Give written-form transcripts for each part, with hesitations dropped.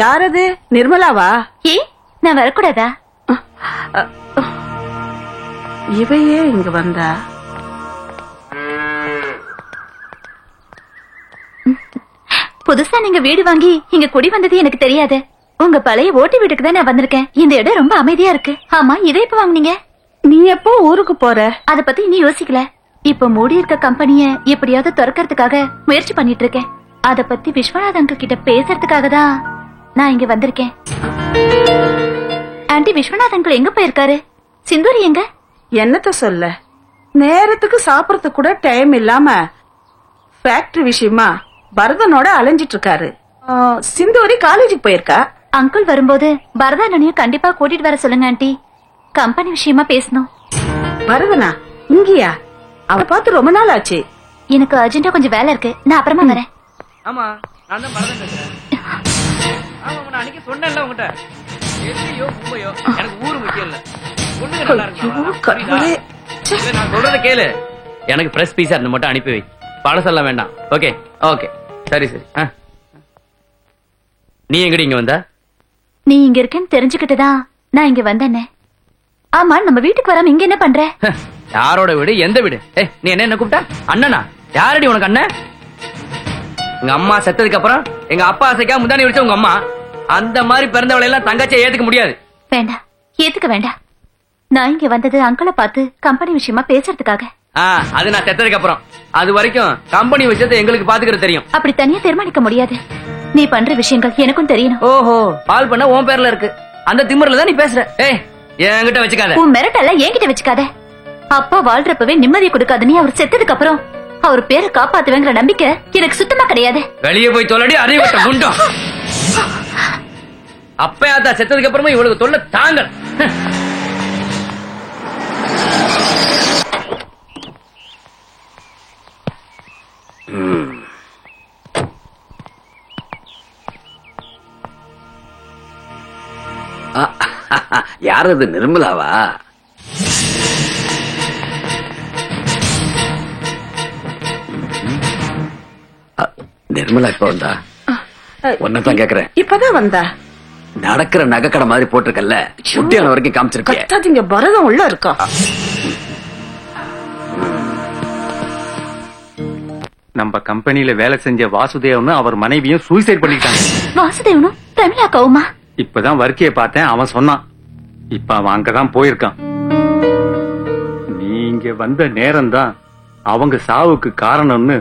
யாரது? நிர்மலாவா? ஏ நான் வரக்கூடாதா? இவையே இங்க வந்தா? புதுசா நீங்க வீடு வாங்கி இங்க குடி வந்தது எனக்கு தெரியாது. உங்க பழைய ஓட்டு வீட்டுக்கு தான் நான் வந்திருக்கேன். இந்த இடம் ரொம்ப அமைதியா இருக்கு. ஆமா, இதை எப்ப வாங்குனீங்க? நீ எப்போ ஊருக்கு போற? அத பத்தி இன்னும் யோசிக்கல. இப்ப மூடி இருக்க கம்பெனிய எப்படியாவது திறக்கிறதுக்காக முயற்சி பண்ணிட்டு இருக்கேன். அத பத்தி விஸ்வநாத் அங்கிள் கிட்ட பேசுறதுக்காக தான் நான் இங்க வந்திருக்கேன். ஆண்டி, விஸ்வநாத் அங்கிள் எங்க போயிருக்காரு? சிந்தூரி எங்க? என்னத்த சொல்ல, நேரத்துக்கு சாப்பிடறதுக்கு கூட டைம் இல்லாம ஃபேக்டரி விஷயமா பரதனோட அலைஞ்சிட்டு இருக்காரு. சிந்தூரி காலேஜுக்கு போயிருக்கா. அங்கிள் வரும்போது பரதனையும் கண்டிப்பா கூட்டிட்டு வர சொல்லுங்க ஆண்டி. கம்பெனி விஷயமா பேசணும். பரதனா இங்கயா? அவ பார்த்து ரொம்ப நாள் ஆச்சு. எனக்கு அர்ஜென்ட்டா கொஞ்சம் வேலை இருக்கு, நான் அப்புறமா வரேன். ஆமா, நான் தான் பரதன் பேசுறேன். ஆமா, நான் அன்னைக்கு சொன்னேன்ல உங்ககிட்ட, எல்லையோ மும்பையோ எனக்கு ஊரு முக்கியம் இல்ல, பொண்ணுங்க நல்லா இருக்கணும். நான் சொல்றத கேளு. எனக்கு ஃப்ரெஷ் பீஸா இருந்து மட்டும் அனுப்பி வை, பழசெல்லாம் வேண்டாம். ஓகே ஓகே, சரி சரி. நீ எங்கடி இங்க வந்த? நீ இங்க இருக்கேன்னு தெரிஞ்சுக்கிட்டுதான் நான் இங்க வந்தேனே. ஆமா, நம்ம வீட்டுக்கு வராம இங்க என்ன பண்ற? யாரோட வீடு? எந்த வீடு? நீ என்ன கூப்பிட்டா? அண்ணனா? யாரடி உனக்கு அண்ணன்? எங்க அம்மா செத்ததுக்கு அப்புறம் எங்க அப்பா ஆசைக்கா முந்தானி வச்ச உங்க அம்மா. அந்த மாதிரி பிறந்தவளை எல்லாம் தங்கச்சியை ஏத்துக்க முடியாது. வேண்டாம், ஏத்துக்க வேண்டாம். நான் இங்க வந்தது அங்கிளை பார்த்து கம்பெனி விஷயமா பேசுறதுக்காக. அது நான் செத்ததுக்கு அப்புறம். அது வரைக்கும் கம்பெனி விஷயத்தை எங்களுக்கு பாத்துக்கிறது தெரியும். அப்படி தனியா தீர்மானிக்க முடியாது. நீ பண்ற விஷயங்கள் எனக்கும் தெரியணும். ஓஹோ, பால் பண்ண உன் பேர்ல இருக்கு. அந்த திமிர்ல தான் நீ பேசுற. என்கிட்ட வச்சுக்காத. உன் மிரட்டல்ல என்கிட்ட வச்சுக்காத. அப்பா வாழ்றப்பவே நிம்மதியை கொடுக்காத நீ அவர் செத்ததுக்கு அப்புறம் அவர் பேரை காப்பாத்துவேங்கிற நம்பிக்கை எனக்கு சுத்தமா கிடையாது. வெளியே போய் தொல்லடி அறிவட்ட குண்டம். அப்பயாத்தா செத்ததுக்கு அப்புறமா இவளுக்கு தொல்லை தாங்கள். யார் அது? நிர்மலாவா? நிர்மலா இப்ப வந்தா? ஒன்னதான் கேக்குறேன். இப்பதான் வந்தா? நடக்கிற நகைக்கடை மாதிரி போட்டிருக்கல, சுட்டியான வரைக்கும் காமிச்சிருக்கீங்க. பரதம் உள்ள இருக்கா? நம்ம கம்பெனில வேலை செஞ்ச வாசுதேவனும் அவர் மனைவியும் சூசைட் பண்ணிட்டாங்க. வாசுதேவனும் பிரமிளா கவுமா? இப்பதான் வர்க்கிய பார்த்தேன், அவன் சொன்னான். இப்ப அவன் அங்கதான் போயிருக்கான். நீங்க வந்த நேரம் தான் அவங்க சாவுக்கு காரணம்னு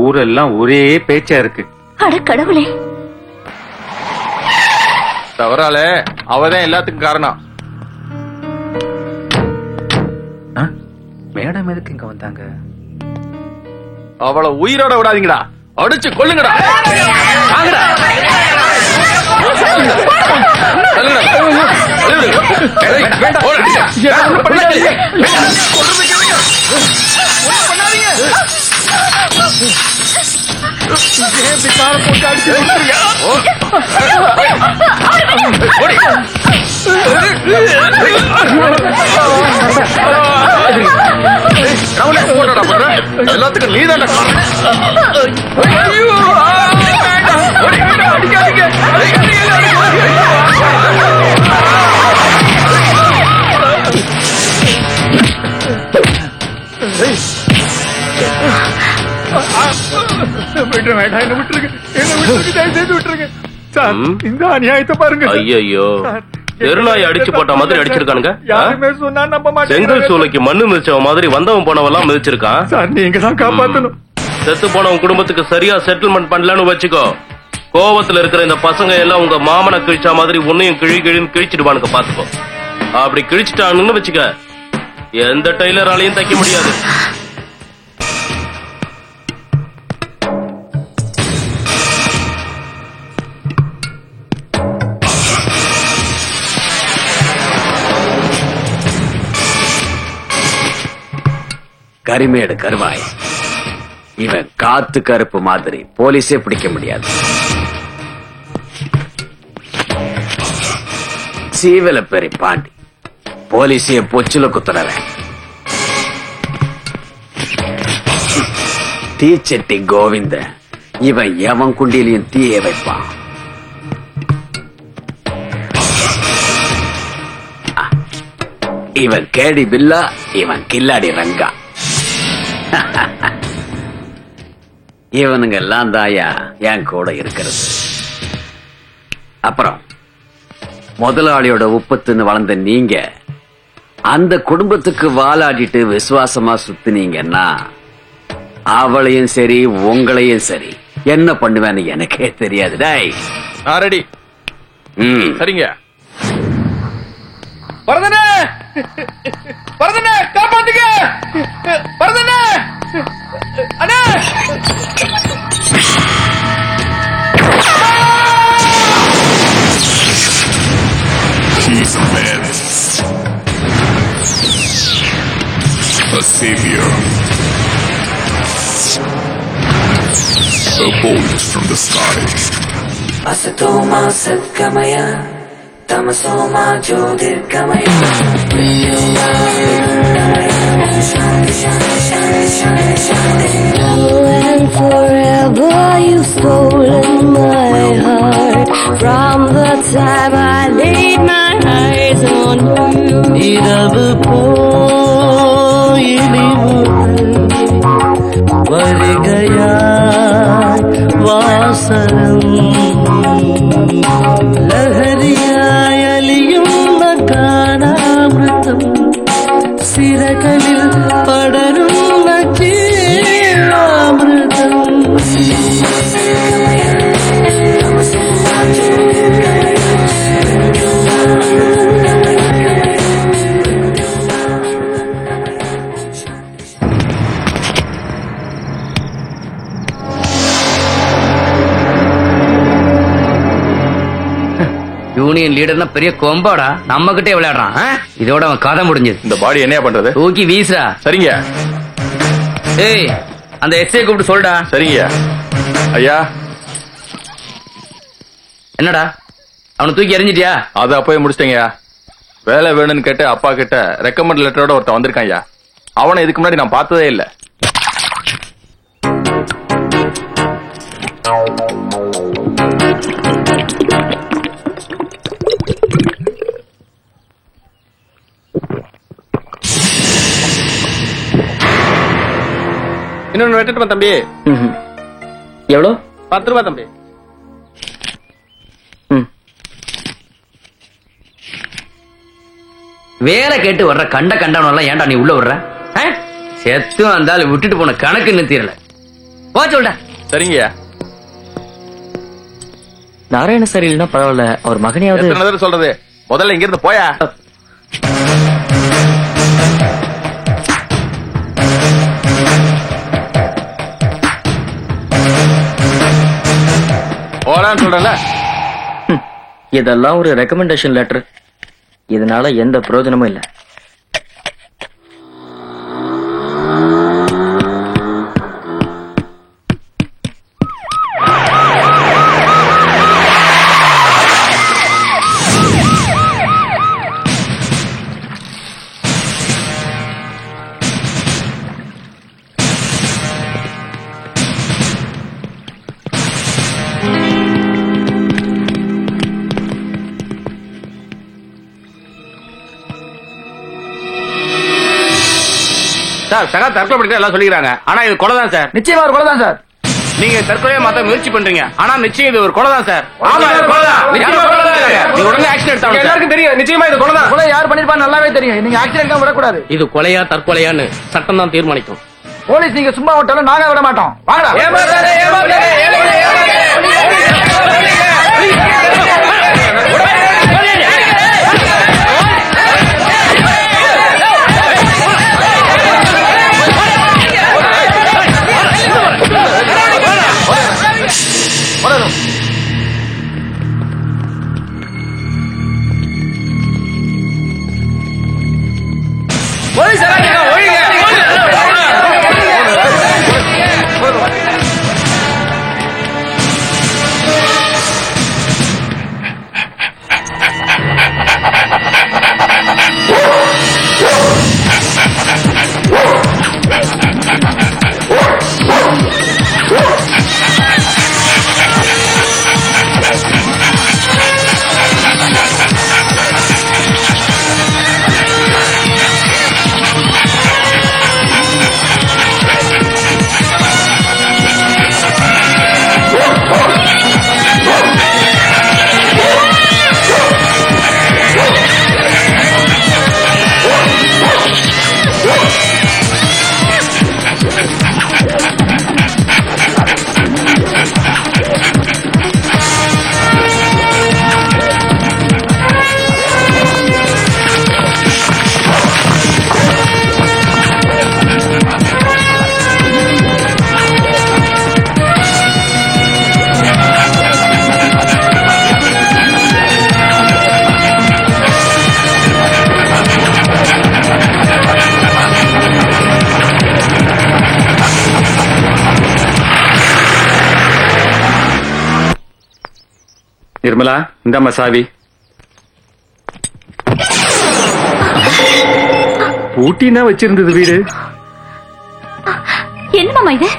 ஊரெல்லாம் ஒரே பேச்சா இருக்கு. அட கடவுளே! தவறாலே அவதான் எல்லாத்துக்கும் காரணம். மேடம் எதுக்கு இங்க வந்தாங்க? அவளை உயிரோட விடாதீங்கடா, அடிச்சு கொல்லுங்கடா. எல்லாத்துக்கும் நீதான் இந்த அநியாயத்தை பாருங்க. ஐயோ, தெருநாய் அடிச்சு போட்ட மாதிரி அடிச்சிருக்கானுங்க. யாருமே சொன்னா நம்ப மாட்டேன். செங்கல் சூளைக்கு மண்ணு மிதிச்சவன் மாதிரி வந்தவன் போனவெல்லாம் மிதிச்சிருக்கான். சார், நீங்க தான் காப்பாத்தணும். செத்து போனவன் குடும்பத்துக்கு சரியா செட்டில்மெண்ட் பண்ணலன்னு வச்சுக்கோ, கோவத்துல இருக்கிற இந்த பசங்க எல்லாம் உங்க மாமனை கிழிச்சா மாதிரி உன்னையும் கிழின்னு கிழிச்சிடுவானுங்க. பாத்துக்கோ. அப்படி கிழிச்சிட்டானுன்னு வச்சுக்க, எந்த டெய்லராலையும் தைக்க முடியாது. கரிமேடு கருவாய், இவன் காத்து கருப்பு மாதிரி போலீஸே பிடிக்க முடியாது. சீவல பெரிய பாண்டி போலீஸே பொச்சுல குத்துறவன். தீச்சட்டி கோவிந்த, இவன் எவன் குண்டியிலையும் தீய வைப்பான். இவன் கேடி பில்லா, இவன் கில்லாடி ரங்கா. இவனுங்க எல்லாம் தாயா என் கூட இருக்கிறது. அப்புறம் முதலாளியோட உப்பத்துன்னு வளர்ந்த நீங்க அந்த குடும்பத்துக்கு வாலாடிட்டு விசுவாசமா சுத்தினீங்கன்னா அவளையும் சரி உங்களையும் சரி என்ன பண்ணுவேன்னு எனக்கே தெரியாது. டேய் நான் ரெடி. சரிங்க. பரதனே, பரதனே காப்பாத்துங்க, பரதனே அண்ணே. He's a man, a savior, a bolt from the sky. Asatoma Satgamaya, Tamasoma Jyotirgamaya, Shanti Shanti Shanti Shanti Shanti. And forever you've stolen my heart from the time I laid my eyes on you. இரவு போயினி வருகையாய் வாசனம் லஹரியாய் அலியும் மகானாமிருத்தம் சிறகளில் படரும் ஜீவாமிருதம். Union லீடர்னா பெரிய கொம்பாடா, நம்ம கிட்டே விளையாடுறான். இதோட அவன் கதை முடிஞ்சது. இந்த பாடி என்ன பண்றது? தூக்கி வீசுடா. சரிங்க. ஏய், அந்த எஸ்ஐ கூப்பிட்டு சொல்டா. சரிங்க ஐயா. என்னடா அவனை தூக்கி எறிஞ்சிட்டியா? அது அப்பவே முடிச்சிட்டேங்க. வேலை வேணும்னு கேட்டு அப்பா கிட்ட ரெக்கமெண்ட் லெட்டரோட ஒருத்தன் வந்திருக்கான் ஐயா. அவனை இதுக்கு முன்னாடி நான் பார்த்ததே இல்லை. இன்னொன்னு வெட்டுமா தம்பி? எவ்வளோ? 10 ரூபா தம்பி. வேலை கேட்டு வர்ற கண்ட கண்டவனெல்லாம் ஏன்டா நீ உள்ள விடுற? செத்து வந்தாலும் விட்டுட்டு போன கணக்குன்னு தெரியல. போ சொல்டா. சரிங்க. நாராயண சார் இல்லைன்னா பரவாயில்ல, அவர் மகனையாவது சொல்றது. முதல்ல இங்க இருந்து போயா. சொல்றேன்ல. இதெல்லாம் ஒரு ரெக்கமெண்டேஷன் லெட்டர். இதனால எந்த பிரயோஜனமும் இல்ல. சார், சகா தற்கொலை பண்ணிட்டு எல்லாம் சொல்லிக்கிறாங்க. ஆனா இது கொலை தான் சார். நிச்சயமா ஒரு கொலை தான் சார். நீங்க தற்கொலையை மாத்த முயற்சி பண்றீங்க. ஆனா நிச்சயம் இது ஒரு கொலை தான் சார். ஆமா, கொலை தான். நிச்சயமா கொலை தான். நீங்க உடனே ஆக்ஷன் எடுத்தாங்க. எல்லாருக்கும் தெரியும் நிச்சயமா இது கொலை தான். கொலை யார் பண்ணிருப்பான்னு நல்லாவே தெரியும். நீங்க ஆக்ஷன் எடுக்காம விடக்கூடாது. இது கொலையா தற்கொலையான்னு சட்டம் தான் தீர்மானிக்கும். போலீஸ் நீங்க சும்மா விட்டாலும் நாங்க விட மாட்டோம். வாங்கடா. நிர்மலா இந்தாம்மா சாவி. பூட்டினா வச்சிருந்தது வீடு. என்ன மாமா இது?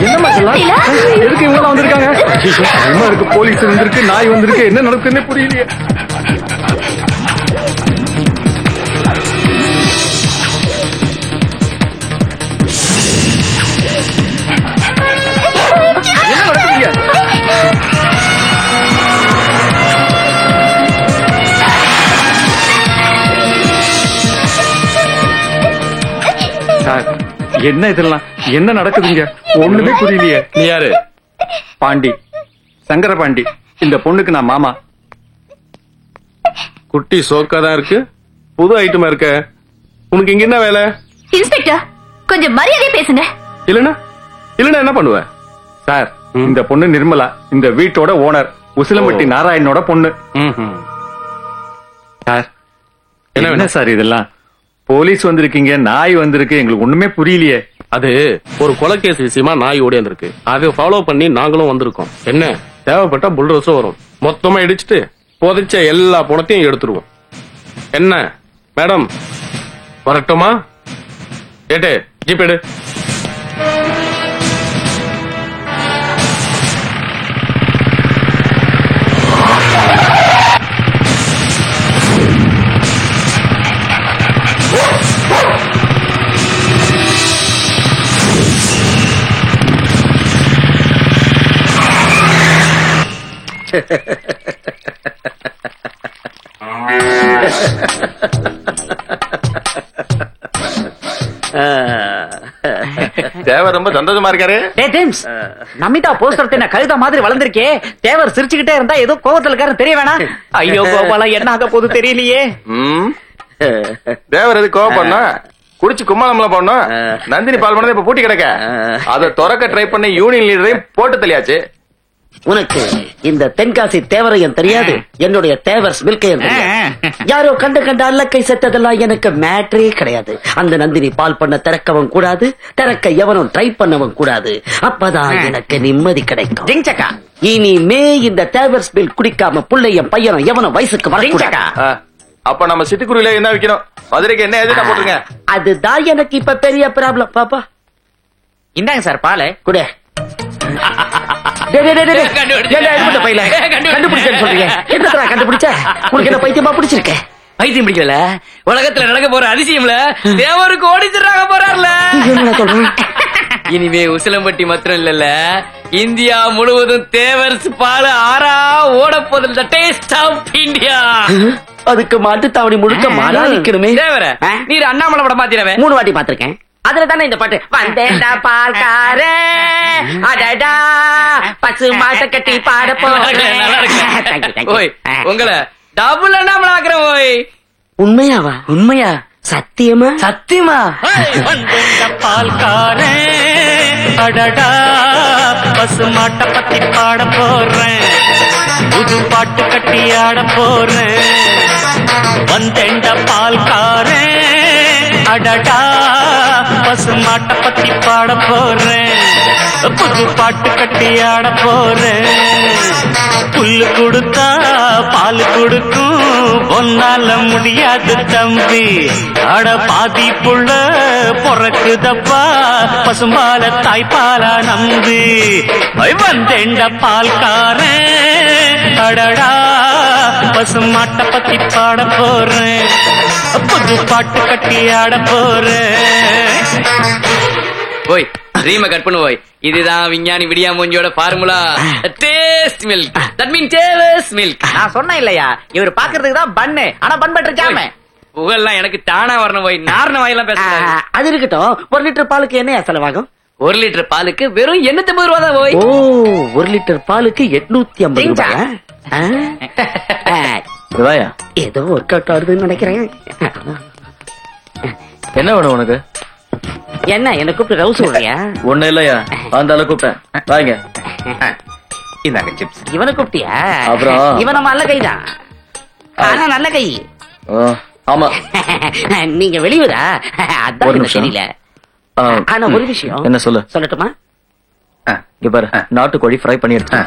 என்னம்மா சொல்லலாம்? எதுக்கு இவங்க வந்திருக்காங்க? என்ன இருக்கு? போலீஸ் வந்திருக்கு, நாய் வந்திருக்கு, என்ன நடக்குன்னு புரியலையே. என்ன நடக்குதுங்க? சார், என்ன இதெல்லாம்? என்ன நடக்குதுங்க? ஒண்ணுமே புரியலையே. நீ யாரு? பாண்டி, சங்கர பாண்டி. இந்த பொண்ணுக்கு நான் மாமா. குட்டி சோக்காதான் இருக்கு, புது ஐட்டமா இருக்க. உனக்கு இங்க என்ன வேலை? இன்ஸ்பெக்டர், கொஞ்சம் மரியாதையா பேசுங்க. இல்லனா என்ன பண்ணுவ? சார், இந்த பொண்ணு நிர்மலா, இந்த வீட்டோட ஓனர், உசிலம்பட்டி நாராயணனோட பொண்ணு. சார், என்ன சார் இதெல்லாம்? போலீஸ் வந்திருக்கீங்க, நாய் வந்திருக்கு, எங்களுக்கு ஒண்ணுமே புரியலையே. அது ஒரு கொலைகேஸ் விஷயமா நாய் ஓடியாந்துருக்கு. அதை ஃபாலோ பண்ணி நாங்களும் வந்திருக்கோம். என்ன தேவைப்பட்டா புல்டோஸும் வரும். மொத்தமா இடிச்சிட்டு புதைச்ச எல்லா பணத்தையும் எடுத்துருவோம். என்ன மேடம், வரட்டுமா? கேட்டு ஜிப் எடு. தேவர் ரொம்ப சந்தோஷமா இருக்காரு. நமிதா போஸ்டர் என்ன கழுத மாதிரி வளர்ந்திருக்கே. தேவர் சிரிச்சுக்கிட்டே இருந்தா ஏதோ கோவத்துல இருக்காரு தெரிய வேணாம். ஐயோ கோபாலா, என்ன ஆக போது தெரியலையே. தேவர் எது கோவப்படணும்? குடிச்சு கும்மாளம்லாம் போடணும். நந்தினி பால் பண்ணதை இப்ப பூட்டி கிடக்க. அதை திறக்க ட்ரை பண்ணி யூனியன் லீடரையும் போட்டு தெரியாச்சு. உனக்கு இந்த தென்காசி தேவரையும் தெரியாது, என்னுடைய தேவர் மில்கையும் தெரியாது. யாரோ கண்ட அல்லக்கை செத்ததெல்லாம் எனக்கு மேட்ரே கிடையாது. அந்த நந்தினி பால் பண்ண திறக்கவும் கூடாது, திறக்க எவனும் ட்ரை பண்ணவும் கூடாது. அப்பதான் எனக்கு நிம்மதி கிடைக்கும். இனிமே இந்த தேவர்ஸ் மில் குடிக்காம புள்ளையும் பையனும் எவனும் வயசுக்கு வரக்கூடாது. அப்ப நம்ம சிட்டுக்குருவில என்ன வைக்கணும்? மதுரைக்கு என்ன எதுனா போட்டுருங்க. அதுதான் எனக்கு இப்ப பெரிய ப்ராப்ளம். பாப்பா இந்தாங்க சார் பால் குடு. பைத்தியம் பிடிக்கல. உலகத்துல நடக்க போற அதிசயம்ல தேவருக்கு ஓடிச்சிடறாங்க போறாருல. இனிமே உசிலம்பட்டி மாத்திரம் இல்லல்ல, இந்தியா முழுவதும் தேவர்ஸ் பால் ஆறா ஓட போதில் டேஸ்ட் ஆஃப் இந்தியா. அதுக்கு மாட்டு தாவணி முழுக்க மாறா நிக்கணுமே. தேவர நீர் அண்ணாமலை படம் பாத்திரவே 3 வாட்டி பாத்திருக்கேன். அதுல தானே இந்த பாட்டு வந்தேண்டா பால்காரே அடடா பசு மாட்ட கட்டி பாட போறேன். ஓய் உங்களை டபுள் அண்ணாமலை ஆக்குறேன். ஓய் உண்மையாவா? உண்மையா? சத்தியமா? சத்தியமா? வந்தேண்டா பால்காரே அடடா பசு மாட்ட பத்தி பாட போறேன், புது பாட்டு கட்டி ஆட போறேன். வந்தேண்டா பால்காரே அடடா பசு மாட்ட பத்தி பாட போறேன், புது பாட்டு கட்டி ஆட போறேன். புல்லு கொடுத்தா பால் கொடுக்கும், ஒன்னால முடியாது தம்பி. அட பாதி புள்ள பொறக்குதப்பா, பசும்பால தாய்ப்பாலா நம்பி. வந்தேண்ட பால்காரன் அடடா பசு மாட்ட பத்தி பாட போறேன், புது பாட்டு கட்டி ஆட போறேன். ஓய் ரீம கட் பண்ணு. ஓய் இதுதான் விஞ்ஞானி விடியா மூஞ்சியோட formula. Taste milk, that mean tailors milk. நான் சொன்னேன் இல்லையா, இவர் பாக்குறதுக்கு தான் பண்ணு, ஆனா பன் பட்டர் ஜாம். புகழ்லாம் எனக்கு தானா வரணும். போய் நார்ன வாயெல்லாம் பேசுறேன். அது இருக்கட்டும். 1 லிட்டர் பாலுக்கு என்ன செலவாகும்? 1 லிட்டர் பாலுக்கு வெறும் 850 ரூபா தான். போய் 1 லிட்டர் பாலுக்கு 850 ரூபாய். ஏதோ ஒர்க் அவுட் ஆகுதுன்னு நினைக்கிறேன். என்ன வேணும் உனக்கு? என்ன என்ன கூப்பிட்டு ரவுஸ் சொல்றியா? ஒண்ணு இல்லையா, அந்த ஆளை கூப்பிட்டேன். வாங்க இந்தாங்க சிப்ஸ். இவனை கூப்பிட்டியா? அப்புறம் இவன் நம்ம நல்ல கைதான், ஆனா நல்ல கை. ஆமா நீங்க வெளியூரா? அதான் தெரியல. ஆனா ஒரு விஷயம் என்ன சொல்லு? சொல்லட்டுமா? இங்க பாரு, நாட்டுக்கோழி ஃப்ரை பண்ணி எடுத்து.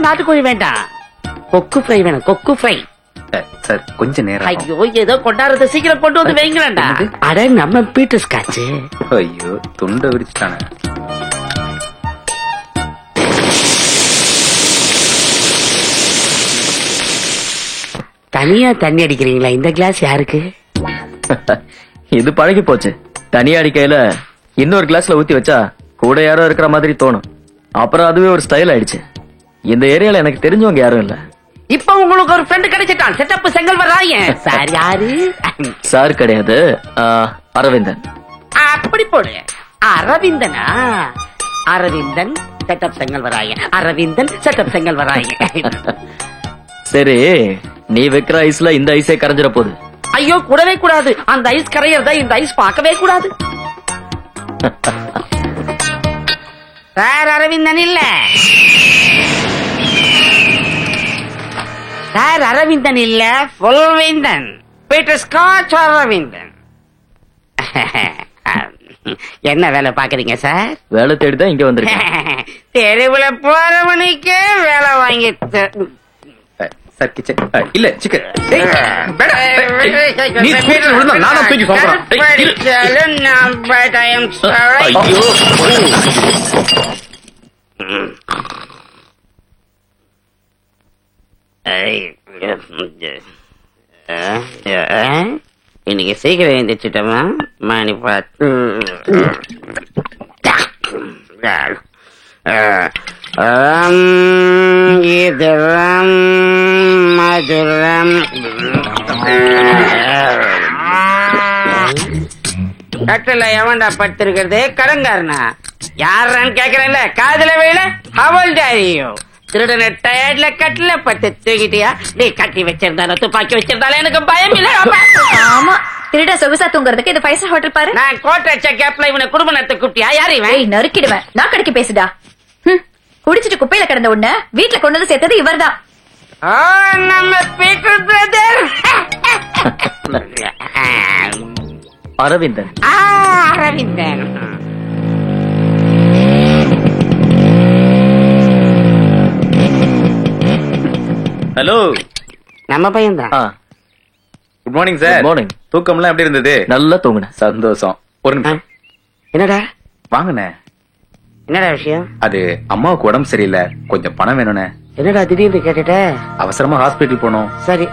நாட்டுக்கோழி வேண்டாம், கொக்கு ஃப்ரை வேணும். கொக்கு ஃப்ரை. சார் கொஞ்சம் நேரம். ஐயோ, ஏதோ கொண்டாடுறத சீக்கிரம் கொண்டு வந்து வைங்களேன்டா. அட நம்ம பீட்டர்ஸ் காச்சு. ஐயோ, துண்டை விரிச்சுட்டானே. தனியா தண்ணி அடிக்கிறீங்களா? இந்த கிளாஸ் யாருக்கு? இது பழகி போச்சு. தனியா அடிக்கையில இன்னொரு கிளாஸ்ல ஊத்தி வச்சா கூட யாரோ இருக்கிற மாதிரி தோணும். அப்புறம் அதுவே ஒரு ஸ்டைல் ஆயிடுச்சு. இந்த ஏரியால எனக்கு தெரிஞ்சவங்க யாரும் இல்ல. இப்ப உங்களுக்கு ஒரு ஃப்ரெண்ட் கிடைச்சிட்டான். செட்டப் செங்கல்வராயன். சார் யாரு? சார் கிடையாது, அரவிந்தன். அப்படி போடு. அரவிந்தனா? அரவிந்தன் செட்டப் செங்கல்வராயன். அரவிந்தன் செட்டப் செங்கல்வராயன். சரி, நீ வைக்கிற ஐஸ்ல இந்த ஐஸே கரைஞ்சிட போகுது. ஐயோ, கூடவே கூடாது. அந்த ஐஸ் கரையறத இந்த ஐஸ் பார்க்கவே கூடாது. சார் அரவிந்தன் இல்ல. சார் அரவிந்தன் இல்ல, புல்வேந்தன். Peter Scotch Aravindan. என்ன வேலை பாக்குறீங்க சார்? வேலை தேடிதான் இங்க வந்திருக்கேன். தெருவுல போறவனுக்கே வேலை வாங்கி சார் கிச்சன் இல்ல சிக்கன். நீ விழுந்தா நானும் தூக்கி சொல்றேன். இன்னைக்கு சீக்கிரம் எழுந்திரிச்சிட்டோமா? மணி பார்த்து இதரம் மதுரம். கட்டில எவன்டா படுத்திருக்கிறது? கடங்காரனா? யாரான்னு கேக்குறேன்ல, காதுல வேல. ஹவல்தாரியோ திருடன டயர்ட்ல கட்டில பட்டு தூக்கிட்டியா? நீ கட்டி வச்சிருந்தாலும் துப்பாக்கி வச்சிருந்தாலும் எனக்கு பயம் இல்ல. ஆமா, திருட சொகுசா தூங்குறதுக்கு இது 5 ஸ்டார் ஹோட்டல் பாரு. நான் கோட்டை வச்ச கேப்ல இவனை குடும்ப நடத்த கூப்பிட்டியா? யாரு இவன்? நறுக்கிடுவேன். நான் கடைக்கு பேசுடா. குடிச்சிட்டு குப்பையில கிடந்த உன்ன வீட்டுல கொண்டு வந்து சேர்த்தது இவர்தான். நம்ம Peter brother Aravindan. Aravindan. Hello, நம்ம பையன் தான். Good morning sir. Good morning. தூக்கம்லாம் எப்படி இருந்தது? நல்லா தூங்குனேன். சந்தோஷம். ஒரு நிமிஷம். என்னடா? வாங்கண்ணே. என்னடா விஷயம்? அது அம்மாவுக்கு உடம்பு சரியில்லை, கொஞ்சம் பணம் வேணும்னே. என்னடா திடீர்னு கேட்டுட்ட? அவசரமா ஹாஸ்பிட்டல் போனோம். சரி,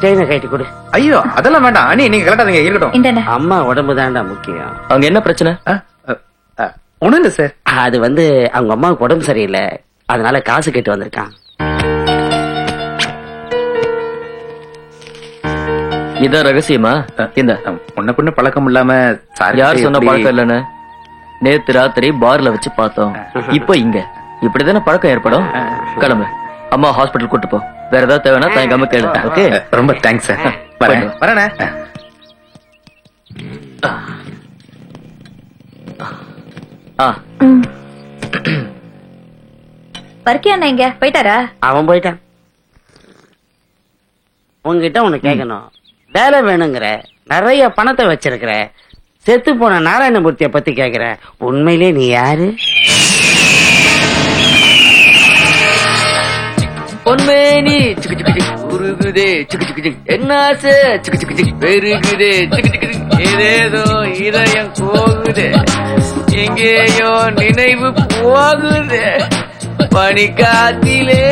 செயினை கட்டி கொடு. ஐயோ, அதெல்லாம் வேண்டாம் அண்ணி, நீங்க கலட்டாதீங்க, இருக்கட்டும். அம்மா உடம்பு தான்டா முக்கியம். அங்க என்ன பிரச்சனை? ஒண்ணும் இல்ல சார். அது வந்து அவங்க அம்மாவுக்கு உடம்பு சரியில்லை, அதனால காசு கேட்டு வந்திருக்கான். இதான் ரகசியமா? இந்த முன்ன பின்ன பழக்கம் இல்லாம யார் சொன்ன பழக்கம் இல்லன்னு? நேத்து ராத்திரி பார்ல வச்சு பார்த்தோம். இப்ப இங்க இப்படிதானே பழக்கம் ஏற்படும். கிளம்பு, அம்மா ஹாஸ்பிட்டல் கூட்டு போ. வேற ஏதாவது தேவைன்னா தயங்காம கேளு. ஓகே, ரொம்ப தேங்க்ஸ் சார். வரேன். பருக்கியா இங்க போயிட்டாரா? அவன் போயிட்டான். உங்ககிட்ட ஒண்ணு கேட்கணும். வேலை வேணுங்கிற, நிறைய பணத்தை வச்சிருக்கிற, செத்து போன நாராயணமூர்த்திய பத்தி கேக்குற. உண்மையிலே நீ யாரு? பொன்மேனி சிக்கு சிக்கு சிக்கு உருகுதே சிக்கு சிக்கு சிக்கு என்னாசு சிக்கு சிக்கு சிக்கு பெருகுதே சிக்கு சிக்கு சிக்கு ஏதேதோ இதயம் போகுதே எங்கேயோ நினைவு போகுதே பனிக்காத்திலே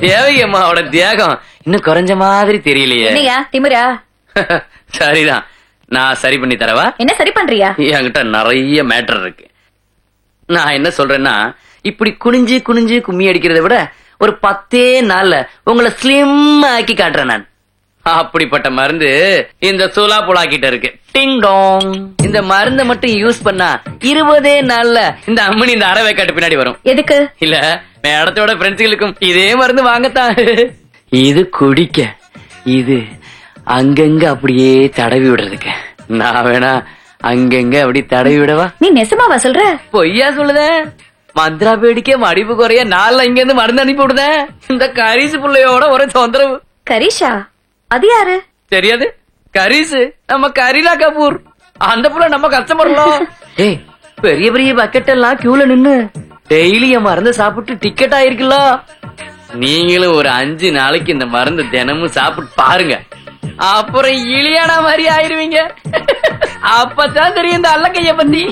தேவையம்மாவோட தியாகம் இன்னும் குறைஞ்ச மாதிரி தெரியலையே. திமிரா? சரிதான், நான் சரி பண்ணி தரவா? என்ன சரி பண்றியா? என்கிட்ட நிறைய மேட்டர் இருக்கு. நான் என்ன சொல்றேன்னா, இப்படி குனிஞ்சு குனிஞ்சு கும்மி அடிக்கிறத விட ஒரு 10 நாள்ல உங்களை ஸ்லிம் ஆக்கி காட்டுறேன் நான். அப்படிப்பட்ட மருந்து இந்த சோலா போலாக்கிட்ட இருக்கு. டிங் டாங். இந்த மருந்தை மட்டும் யூஸ் பண்ணா 20 நாள்ல இந்த அம்மனி இந்த அறவை காட்டு பின்னாடி வரும். எதுக்கு? இல்ல, மேடத்தோட ஃப்ரெண்ட்ஸுகளுக்கும் இதே மருந்து வாங்கத்தான். இது குடிக்க, இது அங்கங்க அப்படியே தடவி விடுறதுக்கு. நான் வேணா அங்கங்க அப்படி தடவி விடவா? நீ நெசமாவா சொல்ற? பொய்யா சொல்லுத? மந்திரா பேடிக்க மடிப்பு குறைய நாள்ல இங்க இருந்து மருந்து அனுப்பி விடுதேன். இந்த கரிசு புள்ளையோட ஒரு தொந்தரவு. கரிஷா? அது யாரு? தெரியாது. கரிசு நம்ம கரீனா கபூர் அந்த புள்ள நம்ம கஸ்டமர்லாம். ஏய் பெரிய பெரிய பக்கெட் எல்லாம் கியூல நின்னு டெய்லி என் மருந்து சாப்பிட்டு டிக்கெட் ஆயிருக்குல்ல. நீங்களும் ஒரு 5 நாளைக்கு இந்த மருந்து தினமும் சாப்பிட்டு பாருங்க, அப்புறம் இலியானா மாதிரி ஆயிருவீங்க. அப்பதான் தெரியும் இந்த அல்லக்கைய பத்தி.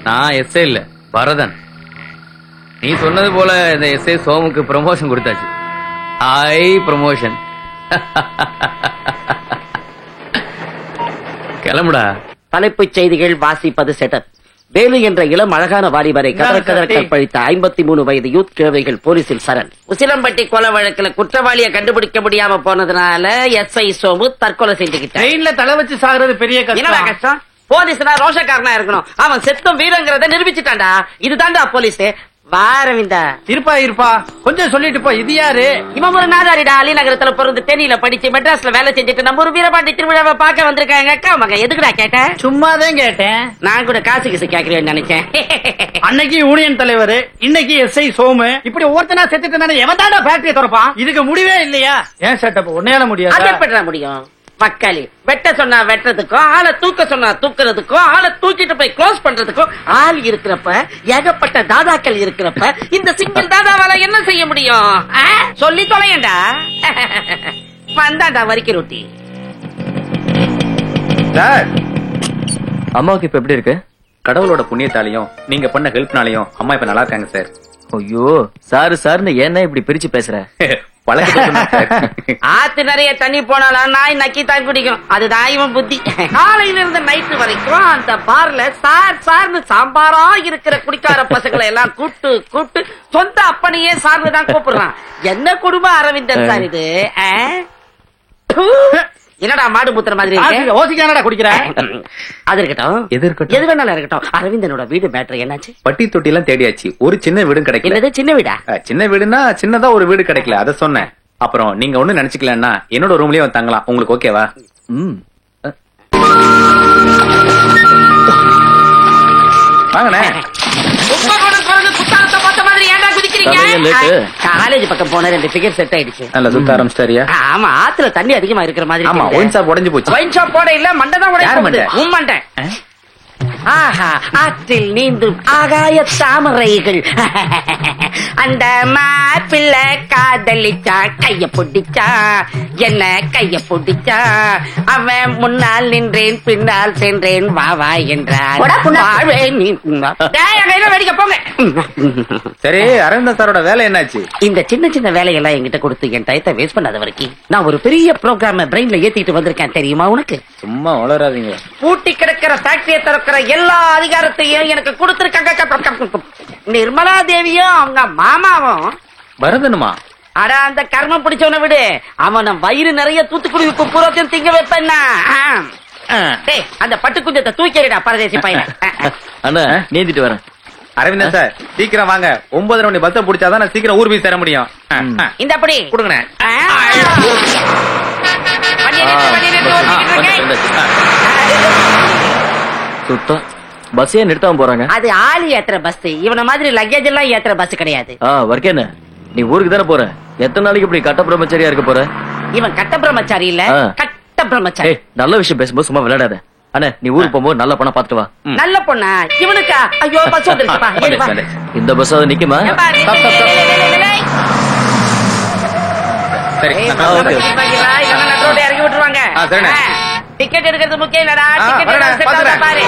நான் எஸ்ஏ இல்ல பரதன். நீ சொன்னது போல இந்த எஸ்ஏ சோமுக்கு ப்ரமோஷன் கொடுத்தாச்சு. High promotion. கிளம்புடா. தலைப்புச் செய்திகள் வாசிப்பது செட்டப். வேலு என்ற இளம் அழகான வாலிபரை கதற கற்பழித்த 53 வயது யூத் கிழவைகள் போலீசில் சரண். உசிலம்பட்டி கொலை வழக்குல குற்றவாளியை கண்டுபிடிக்க முடியாம போனதுனால எஸ்ஐ சோமு தற்கொலை செஞ்சுக்கிட்டான். தலை வச்சு சாகுறது பெரிய கஷ்டம். போலீஸ்னா ரோஷக்காரனா இருக்கணும். அவன் செத்தும் வீரங்கிறத நிரூபிச்சுட்டான்டா. இதுதான்டா போலீஸ். வாரவிந்தா இருப்பா கொஞ்சம் சொல்லிட்டு போ. இது யாரு? இவன் ஒரு நாதாரிடா. அலிநகரத்துல பிறந்து தேனியில படிச்சு மெட்ராஸ்ல வேலை செஞ்சுட்டு நம்ம ஒரு வீரபாண்டி திருவிழாவை பார்க்க வந்திருக்காங்க. அக்கா மகன் எதுக்குடா கேட்டேன்? சும்மாதான் கேட்டேன். நான் கூட காசு கிசு கேக்குறேன்னு நினைச்சேன். அன்னைக்கு யூனியன் தலைவர், இன்னைக்கு எஸ்ஐ சோமு. இப்படி ஒருத்தனா செத்துட்டு இருந்தானே எவன்தாடா ஃபேக்டரி திறப்பான்? இதுக்கு முடிவே இல்லையா? ஏன் செட்டப் உன்னையால முடியாது? அது எப்படிடா முடியும்? மக்களே வெட்ட சொன்னா வெட்டுறதுக்கும், ஆளை தூக்க சொன்னா தூக்குறதுக்கும், ஆளை தூக்கிட்டு போய் க்ளோஸ் பண்றதுக்கும் ஆள் இருக்கிறப்ப, ஏகப்பட்ட தாதாக்கள் இருக்கிறப்ப இந்த சிங்கிள் தாதாவால என்ன செய்ய முடியும்? சொல்லி தொலையண்டா. வந்தாண்டா வரிக்கை ரொட்டி. அம்மாவுக்கு இப்ப எப்படி இருக்கு? கடவுளோட புண்ணியத்தாலையும் நீங்க பண்ண ஹெல்ப்னாலையும் அம்மா இப்ப நல்லா இருக்காங்க சார். ஐயோ சாருன்னு ஏன்னா இப்படி பிரிச்சு பேசுற? ஆத்து நிறைய தண்ணி போனாலும் நாய் நக்கி தான் குடிக்கும். அதுதான் இவன் புத்தி. காலையில இருந்து நைட்டு வரைக்கும் அந்த பார்ல சார்னு சாம்பாரா இருக்கிற குடிக்கார பசங்களை எல்லாம் கூப்பிட்டு சொந்த அப்பனையே சார்னு தான் கூப்பிடுறான். என்ன குடும்பம் அரவிந்தன் சார் இது? என்னடா மாடு மூத்திர மாதிரி ஓசிக்கானடா குடிக்கிற? அது இருக்கட்டும், எது வேணாலும் இருக்கட்டும். அரவிந்தனோட வீடு மேட்டர் என்னாச்சு? பட்டி தொட்டி எல்லாம் தேடியாச்சு. ஒரு சின்ன வீடும் கிடைக்கல. என்னது சின்ன வீடா? சின்ன வீடுனா சின்னதா ஒரு வீடு கிடைக்கல, அத சொன்னேன். அப்புறம் நீங்க ஒண்ணு நினைச்சுக்கலன்னா என்னோட ரூம்லயே தங்கலாம். உங்களுக்கு ஓகேவா? வாங்கண்ணே. காலேஜ் பக்கம் போன 2 ஃபிகர் செட் ஆயிடுச்சு. நல்ல சுத்த ஆரம்பிச்சிட்டாரியா? ஆமா, ஆத்துல தண்ணி அதிகமா இருக்கிற மாதிரி. ஆமா, ஒயின் ஷாப் உடைஞ்சு போச்சு. ஒயின் ஷாப் போட இல்ல, மண்டை தான் உடைஞ்சு. உம்மண்டை. ஆஹா, ஆற்றில் நீந்தும் ஆகாய தாமரைகள். அந்த மாப்பிள்ள காதலிச்சா, கைய பிடிச்சா, என்ன கைய பிடிச்சா. அவன் முன்னால் நின்றேன், பின்னால் சென்றேன், வா என்றான். வேடிக்கை போங்க. சரி, அரவிந்தன் சாரோட வேலை என்னாச்சு? இந்த சின்ன சின்ன வேலையெல்லாம் என்கிட்ட கொடுத்து என் டயத்தை வேஸ்ட் பண்ணாத வரைக்கும் நான் ஒரு பெரிய ப்ரோக்ராம பிரெயின்ல ஏத்திட்டு வந்திருக்கேன். தெரியுமா உனக்கு? சும்மா வளராதீங்க. பூட்டி கிடக்கிற ஃபேக்டரியை திறக்கிற எல்லா அதிகாரத்தையும் எனக்கு கொடுத்திருக்காங்க நிர்மலா தேவியும் அவங்க மாமாவும். பரதனுமா? அட, அந்த கர்மம் பிடிச்சவன விடு. அவன வயிறு நிறைய தூத்துக்குடி உப்பு பூராத்தையும் திங்க வைப்பேன்னா. அந்த பட்டு குஞ்சத்தை தூக்கிடா பரதேசி பையன். அண்ணா நீந்திட்டு வரேன். அரவிந்தன் சார் சீக்கிரம் வாங்க. 9:30 மணி பஸ் பிடிச்சாதான் நான் சீக்கிரம் ஊர் போய் தர முடியும். இந்த அப்படி கொடுங்க. சுத்தம் பஸ்ஸே நிறுத்தாம போறாங்க. அது ஆளி ஏத்துற பஸ். இவன மாதிரி லக்கேஜ் எல்லாம் ஏத்துற பஸ் கிடையாது. வர்க்கேன, நீ ஊருக்கு தானே போற? எத்தனை நாளைக்கு இப்படி கட்ட பிரம்மச்சாரியா இருக்க போற? இவன் கட்ட பிரம்மச்சாரி இல்ல, கட்ட பிரம்மச்சாரி. நல்ல விஷயம் பேசும்போது சும்மா விளையாடாத. அண்ணா, நீ ஊருக்கு போகும்போது நல்ல பொண்ணா பாத்துட்டு வா. நல்ல பொண்ணா? இவனுக்கா? ஐயோ, பஸ் வந்துருச்சுப்பா. இந்த பஸ் நிக்குமா? இறங்கி விட்டுருவாங்க. டிக்கெட் எடுக்கிறது முக்கியம் இல்லடா. டிக்கெட் பாரு.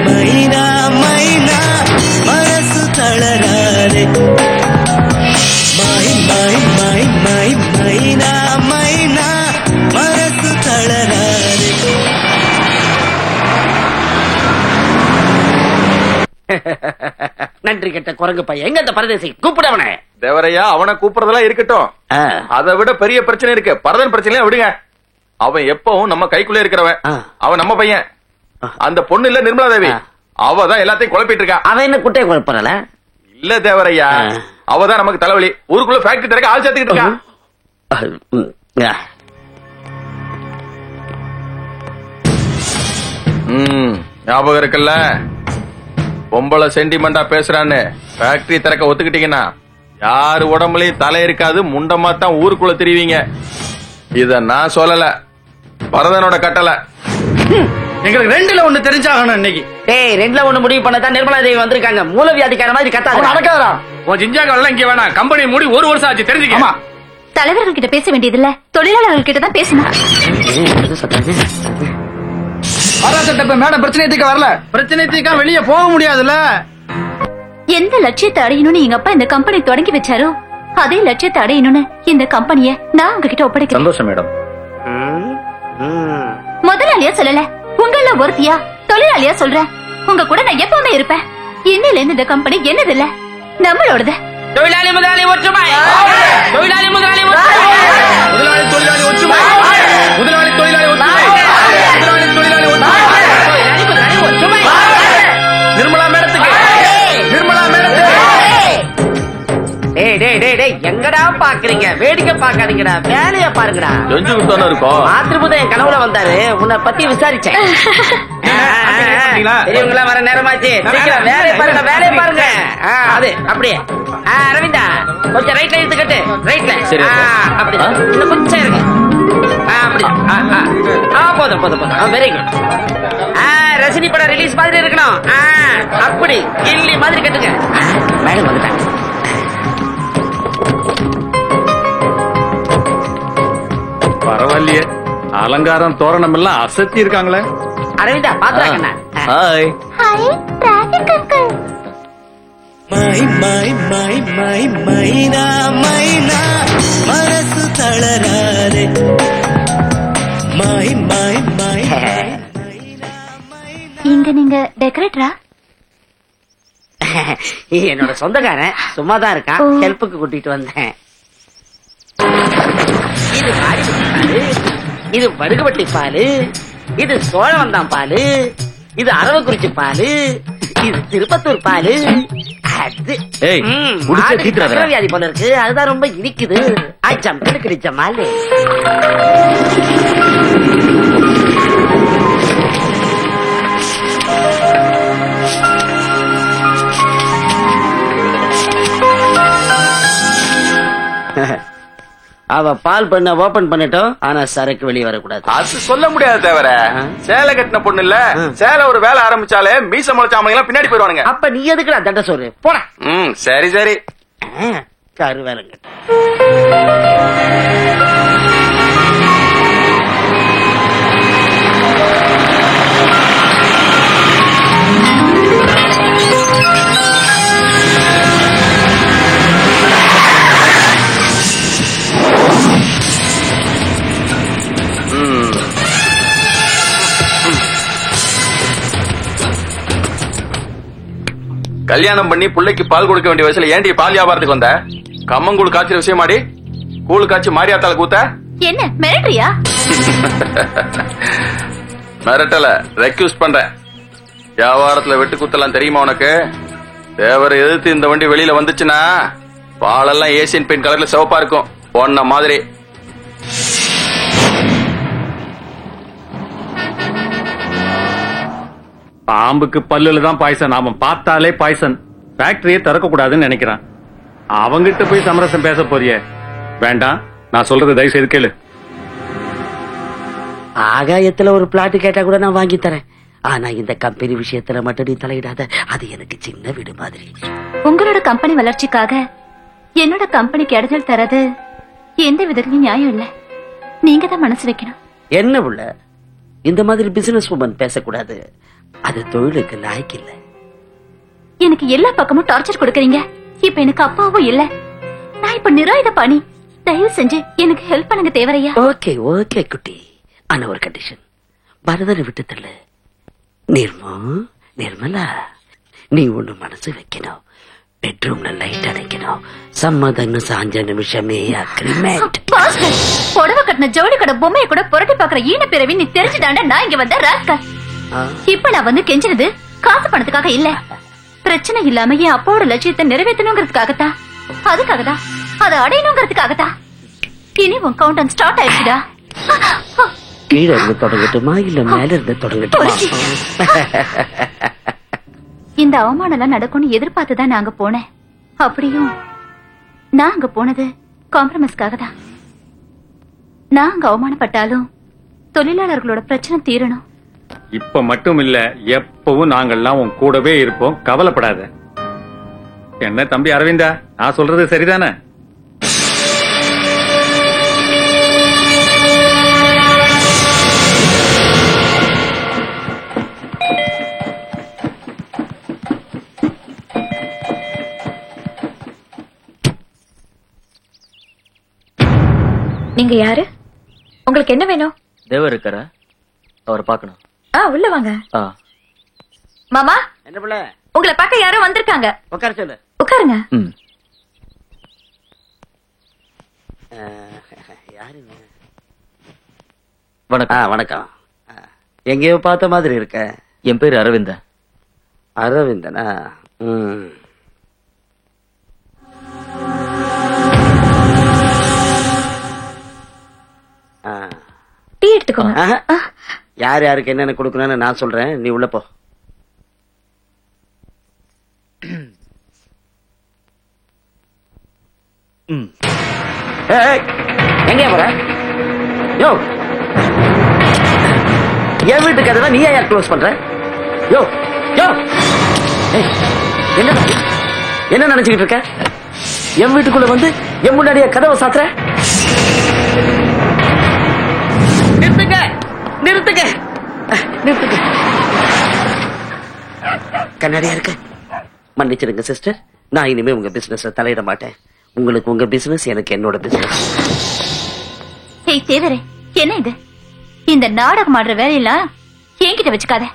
மைனா மைனா மனசு தளராதே. மைனா மைனா மனசு நன்றி கெட்ட குரங்கு பையன். எங்க அந்த பரதேசி? கூப்பிட அவனை. தேவரையா, அவனை கூப்பிடுறதெல்லாம் இருக்கட்டும். அதை விட பெரிய பிரச்சனை இருக்கு. பரதன் பிரச்சனையா விடுங்க. அவன் எப்பவும் நம்ம கைக்குள்ளே இருக்கிறவன். அவன் நம்ம பையன். அந்த பொண்ணு இல்ல நிர்மலா தேவி, அவதான் எல்லாத்தையும் குழப்பிட்டு இருக்கா. அவன் என்ன குட்டையை குழப்பறல? இல்ல தேவரையா, அவதான் நமக்கு தலைவலி. ஊருக்குள்ள ஃபேக்டரி திறக்க ஆள் சேர்த்துக்கிட்டு இருக்கா. ஞாபகம் இருக்குல்ல, பொம்பளை சென்டிமெண்டா பேசுறான்னு ஃபேக்டரி திறக்க ஒத்துக்கிட்டீங்கன்னா யாரு உடம்புலயும் தலை இருக்காது, முண்டமா தான் ஊருக்குள்ள தெரிவிங்க. இத நான் சொல்லல, பரதனோட கட்டளை. எங்களுக்கு ரெண்டுல ஒண்ணு தெரிஞ்சாகணும் இன்னைக்கு. டேய், ரெண்டுல ஒண்ணு முடிவு பண்ணதான் நிர்மலா தேவி வந்திருக்காங்க. மூலவியாதிக்கார மாதிரி கத்தாத. நடக்காதா? உன் ஜிஞ்சாக்கள் இங்க வேணாம். கம்பெனி மூடி 1 வருஷம் ஆச்சு, தெரிஞ்சுக்க. தலைவர்கள் கிட்ட பேச வேண்டியது இல்ல, தொழிலாளர்கள் கிட்ட தான் பேசணும். மேடம் பிரச்சனை தீர்க்க வரல. பிரச்சனை தீர்க்க வெளியே போக முடியாதுல்ல. எந்த லட்சியத்தை அடையணும்னு எங்க அப்பா இந்த கம்பெனி தொடங்கி வச்சாரோ அதே லட்சியத்தை அடையணும்னு இந்த கம்பெனிய நான் உங்ககிட்ட ஒப்படைக்கிறேன். சந்தோஷம் மேடம். முதலாளியா சொல்லல, உங்கள ஒருத்தியா தொழிலாளியா சொல்றேன். உங்க கூட நான் எப்பவுமே இருப்பேன். இன்னில இருந்து இந்த கம்பெனி என்னது இல்ல, நம்மளோடது. தொழிலாளி முதலாளி ஒற்றுமை. தொழிலாளி முதலாளி ஒற்றுமை. முதலாளி தொழிலாளி ஒற்றுமை. முதலாளி தொழிலாளி ஒற்றுமை. முதலாளி தொழிலாளி ஒற்றுமை. நிர்மலா மேடத்துக்கு. நிர்மலா மேடத்துக்கு. டேய் டேய் டேய் டேய், எங்கடா பாக்குறீங்க? வேடிக்கை பாக்காதீங்கடா, வேலைய பாருங்கடா. செஞ்சுக்கிட்டு இருக்கும். மாத்திருபுதம் என் கனவுல வந்தாரு, உன்னை பத்தி விசாரிச்சேன். பெரியவங்களா வர நேரமாச்சு, சீக்கிரம் வேலையை பாருங்க, வேலையை பாருங்க. அது அப்படியே. அரவிந்தா, கொஞ்சம் ரைட்ல இழுத்துக்கட்டு. ரைட்ல. அப்படி இன்னும் கொஞ்சம் இருக்கு. போதும் போதும் போதும். Very good. ரஜினி படம் ரிலீஸ் மாதிரி இருக்கணும். அப்படி கில்லி மாதிரி கட்டுங்க. மேடம் வந்துட்டாங்க. பரவாயில்லையே, அலங்காரம் தோரணம் எல்லாம் அசத்தி இருக்காங்களே. அரவிந்தா பாத்துறாங்க. ஹாய். Hi traffic uncle. மை மை மை மை மைனா மைனா மனசு தளராதே. மை மை மை. இங்க நீங்க டெக்கரேட்டரா? என்னோட சொந்தக்காரன் சும்மாதான் இருக்கான், ஹெல்ப்புக்கு கூட்டிட்டு வந்தேன். இது பாரு, இது வடுகுவட்டி பாலு, இது சோழவந்தான் பாலு, இது அரவக்குறிச்சி பாலு, இது திருப்பத்தூர் பாலு. அது வியாதி போல இருக்கு, அதுதான் ரொம்ப இனிக்குது. ஜம்பு கிடைச்ச மாலு. அவ பால் பண்ண ஓபன் பண்ணிட்டோம், ஆனா சரக்கு வெளியே வரக்கூடாது. அது சொல்ல முடியாது தேவர. சேலை கட்டின பொண்ணு இல்ல, சேலை ஒரு வேலை ஆரம்பிச்சாலே மீச முளைச்சாமங்க எல்லாம் பின்னாடி போயிடுவானுங்க. அப்ப நீ எதுக்குடா தண்ட சோறு? போட. சரி சரி. கரு வேலைங்க. கல்யாணம் பண்ணி பிள்ளைக்கு பால் கொடுக்க வேண்டிய வயசுல ஏண்டி பால் வியாபாரத்துக்கு வந்த? கம்மங்கூழ் காய்ச்சல் விஷயமாடி கூழ் காய்ச்சி மாரியாத்தால கூத்த. என்ன மிரட்டறியா? மிரட்டல, ரெக்யூஸ்ட் பண்றேன். வியாபாரத்துல வெட்டு குத்தலாம் தெரியுமா உனக்கு? தேவரை எதிர்த்து இந்த வண்டி வெளியில வந்துச்சுன்னா பாலெல்லாம் ஏசியன் பெயிண்ட் கலர்ல சிவப்பா இருக்கும், பொண்ண மாதிரி. பாம்புக்கு பல்லுல தான் பாய்சன், அவன் பார்த்தாலே பாய்சன். ஃபேக்டரியை திறக்க கூடாதுன்னு நினைக்கிறான். அவங்கிட்ட போய் சமரசம் பேச போறிய? வேண்டாம், நான் சொல்றது தயவு செய்து கேளு. ஆகாயத்துல ஒரு பிளாட் கேட்டா கூட நான் வாங்கி தரேன், ஆனா இந்த கம்பெனி விஷயத்துல மட்டும் நீ தலையிடாத. அது எனக்கு சின்ன வீடு மாதிரி. உங்களோட கம்பெனி வளர்ச்சிக்காக என்னோட கம்பெனிக்கு இடைஞ்சல் தரது எந்த விதத்திலும் நியாயம் இல்ல. நீங்க தான் மனசு வைக்கணும். என்ன உள்ள இந்த மாதிரி பிசினஸ் உமன் பேசக்கூடாது, அது தொழிலுக்கு லாய்க்கு இல்ல. எனக்கு எல்லா பக்கமும் டார்ச்சர் கொடுக்கறீங்க. இப்ப எனக்கு அப்பாவும் இல்ல, நான் இப்ப நிராயுத பாணி. தயவு செஞ்சு எனக்கு ஹெல்ப் பண்ணுங்க தேவரையா. ஓகே ஓகே குட்டி, ஆனா ஒரு கண்டிஷன். பரதனை விட்டு தள்ளு. நிர்மலா, நீ ஒண்ணு மனசு வைக்கணும். பெட்ரூம்ல லைட் அணைக்கணும். சம்மதன்னு சாஞ்ச நிமிஷமே அக்ரிமெண்ட். புடவை கட்டின ஜவுளி கடை பொம்மையை கூட புரட்டி பாக்குற ஈன பிறவி நீ தெரிஞ்சுதாண்ட நான் இங்க வந்த ராஸ்கல். இப்ப நான் வந்து கெஞ்சினது காசு பணத்துக்காக இல்ல, பிரச்சனை இல்லாம என் அப்பாவோட லட்சியத்தை நிறைவேற்றணுங்கிறதுக்காகத்தான். அதுக்காகதான், அதை அடையணுங்கிறதுக்காகத்தான். இனி உன் கவுண்ட் ஸ்டார்ட் ஆயிடுச்சுடா. கீழே இருந்து தொடங்கட்டுமா இல்ல மேல இருந்து தொடங்கட்டுமா? இந்த அவமானம் எல்லாம் நடக்கும்னு எதிர்பார்த்துதான் நாங்க போனேன். அப்படியும் நான் அங்க போனது காம்ப்ரமைஸ்க்காக தான். நான் அங்க அவமானப்பட்டாலும் தொழிலாளர்களோட பிரச்சனை தீரணும். இப்ப மட்டும் இல்ல, எப்பவும் நாங்கள்லாம் உன் கூடவே இருப்போம், கவலைப்படாத. என்ன தம்பி அரவிந்தா, நான் சொல்றது சரிதானே? நீங்க யாரு? உங்களுக்கு என்ன வேணும்? தேவர் இருக்காரா? அவரை பார்க்கணும். உள்ள வாங்க. மாமா, என்ன பிள்ளை? உங்களை பார்க்க யாரோ வந்திருக்காங்க. உட்கார சொல்லு. உட்காருங்க. யாரு? வணக்கம். வணக்கம். எங்கேயோ பார்த்த மாதிரி இருக்க. என் பேரு அரவிந்தன். அரவிந்தனா? டீ எடுத்துக்கோங்க. யார் யாருக்கு என்னென்ன கொடுக்கணும்னு நான் சொல்றேன், நீ உள்ள போ. எங்க போற? யோ, என் வீட்டு கதை நீ யார் க்ளோஸ் பண்ற? யோ யோ, என்ன நினைச்சுக்கிட்டு இருக்க? என் வீட்டுக்குள்ள வந்து என் முன்னாடியே கதவை சாத்துற? நிறுத்துங்க, நிறுத்துங்க, நிறுத்துங்க. கண்ணாடியா இருக்க மன்னிச்சிருங்க சிஸ்டர். நான் இனிமே உங்க பிசினஸ் தலையிட மாட்டேன். உங்களுக்கு உங்க பிசினஸ், எனக்கு என்னோட பிசினஸ். தேவரே, என்ன இது? இந்த நாடகம் ஆடுற வேலையெல்லாம் என்கிட்ட வச்சுக்காத.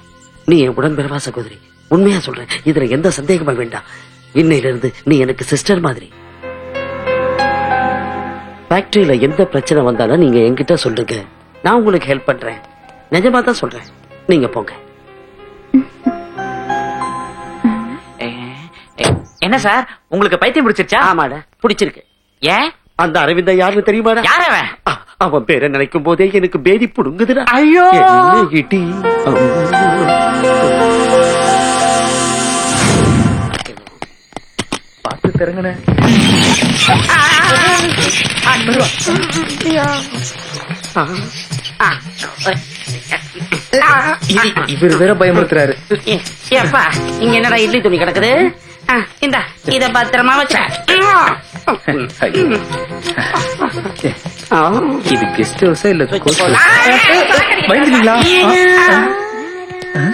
நீ என் உடன்பிறவா சகோதரி, உண்மையா சொல்றேன். இதுல எந்த சந்தேகமா வேண்டாம். இன்னையில இருந்து நீ எனக்கு சிஸ்டர் மாதிரி. ஃபேக்டரியில எந்த பிரச்சனை வந்தாலும் நீங்க என்கிட்ட சொல்லுங்க, நான் உங்களுக்கு ஹெல்ப் பண்றேன். நிஜமா தான் சொல்றேன். நீங்க போங்க. என்ன சார், உங்களுக்கு பைத்தியம் பிடிச்சிருச்சா? ஆமாடா, பிடிச்சிருக்கு. ஏன்? அந்த அரவிந்தா யாருன்னு தெரியுமாடா? யார் அவன்? அவன் பேரை நினைக்கும் போதே எனக்கு பேதி புடுங்குதுடா. ஐயோ, இடி. பார்த்து தருங்கண்ணே. இவர் வேற பயமுறுத்துறாரு. ஏப்பா, இங்க என்னடா இட்லி துணி கிடக்குது? இந்த இத பத்திரமா வச்ச. இது கெஸ்ட் ஹவுஸா இல்ல பயந்துட்டீங்களா?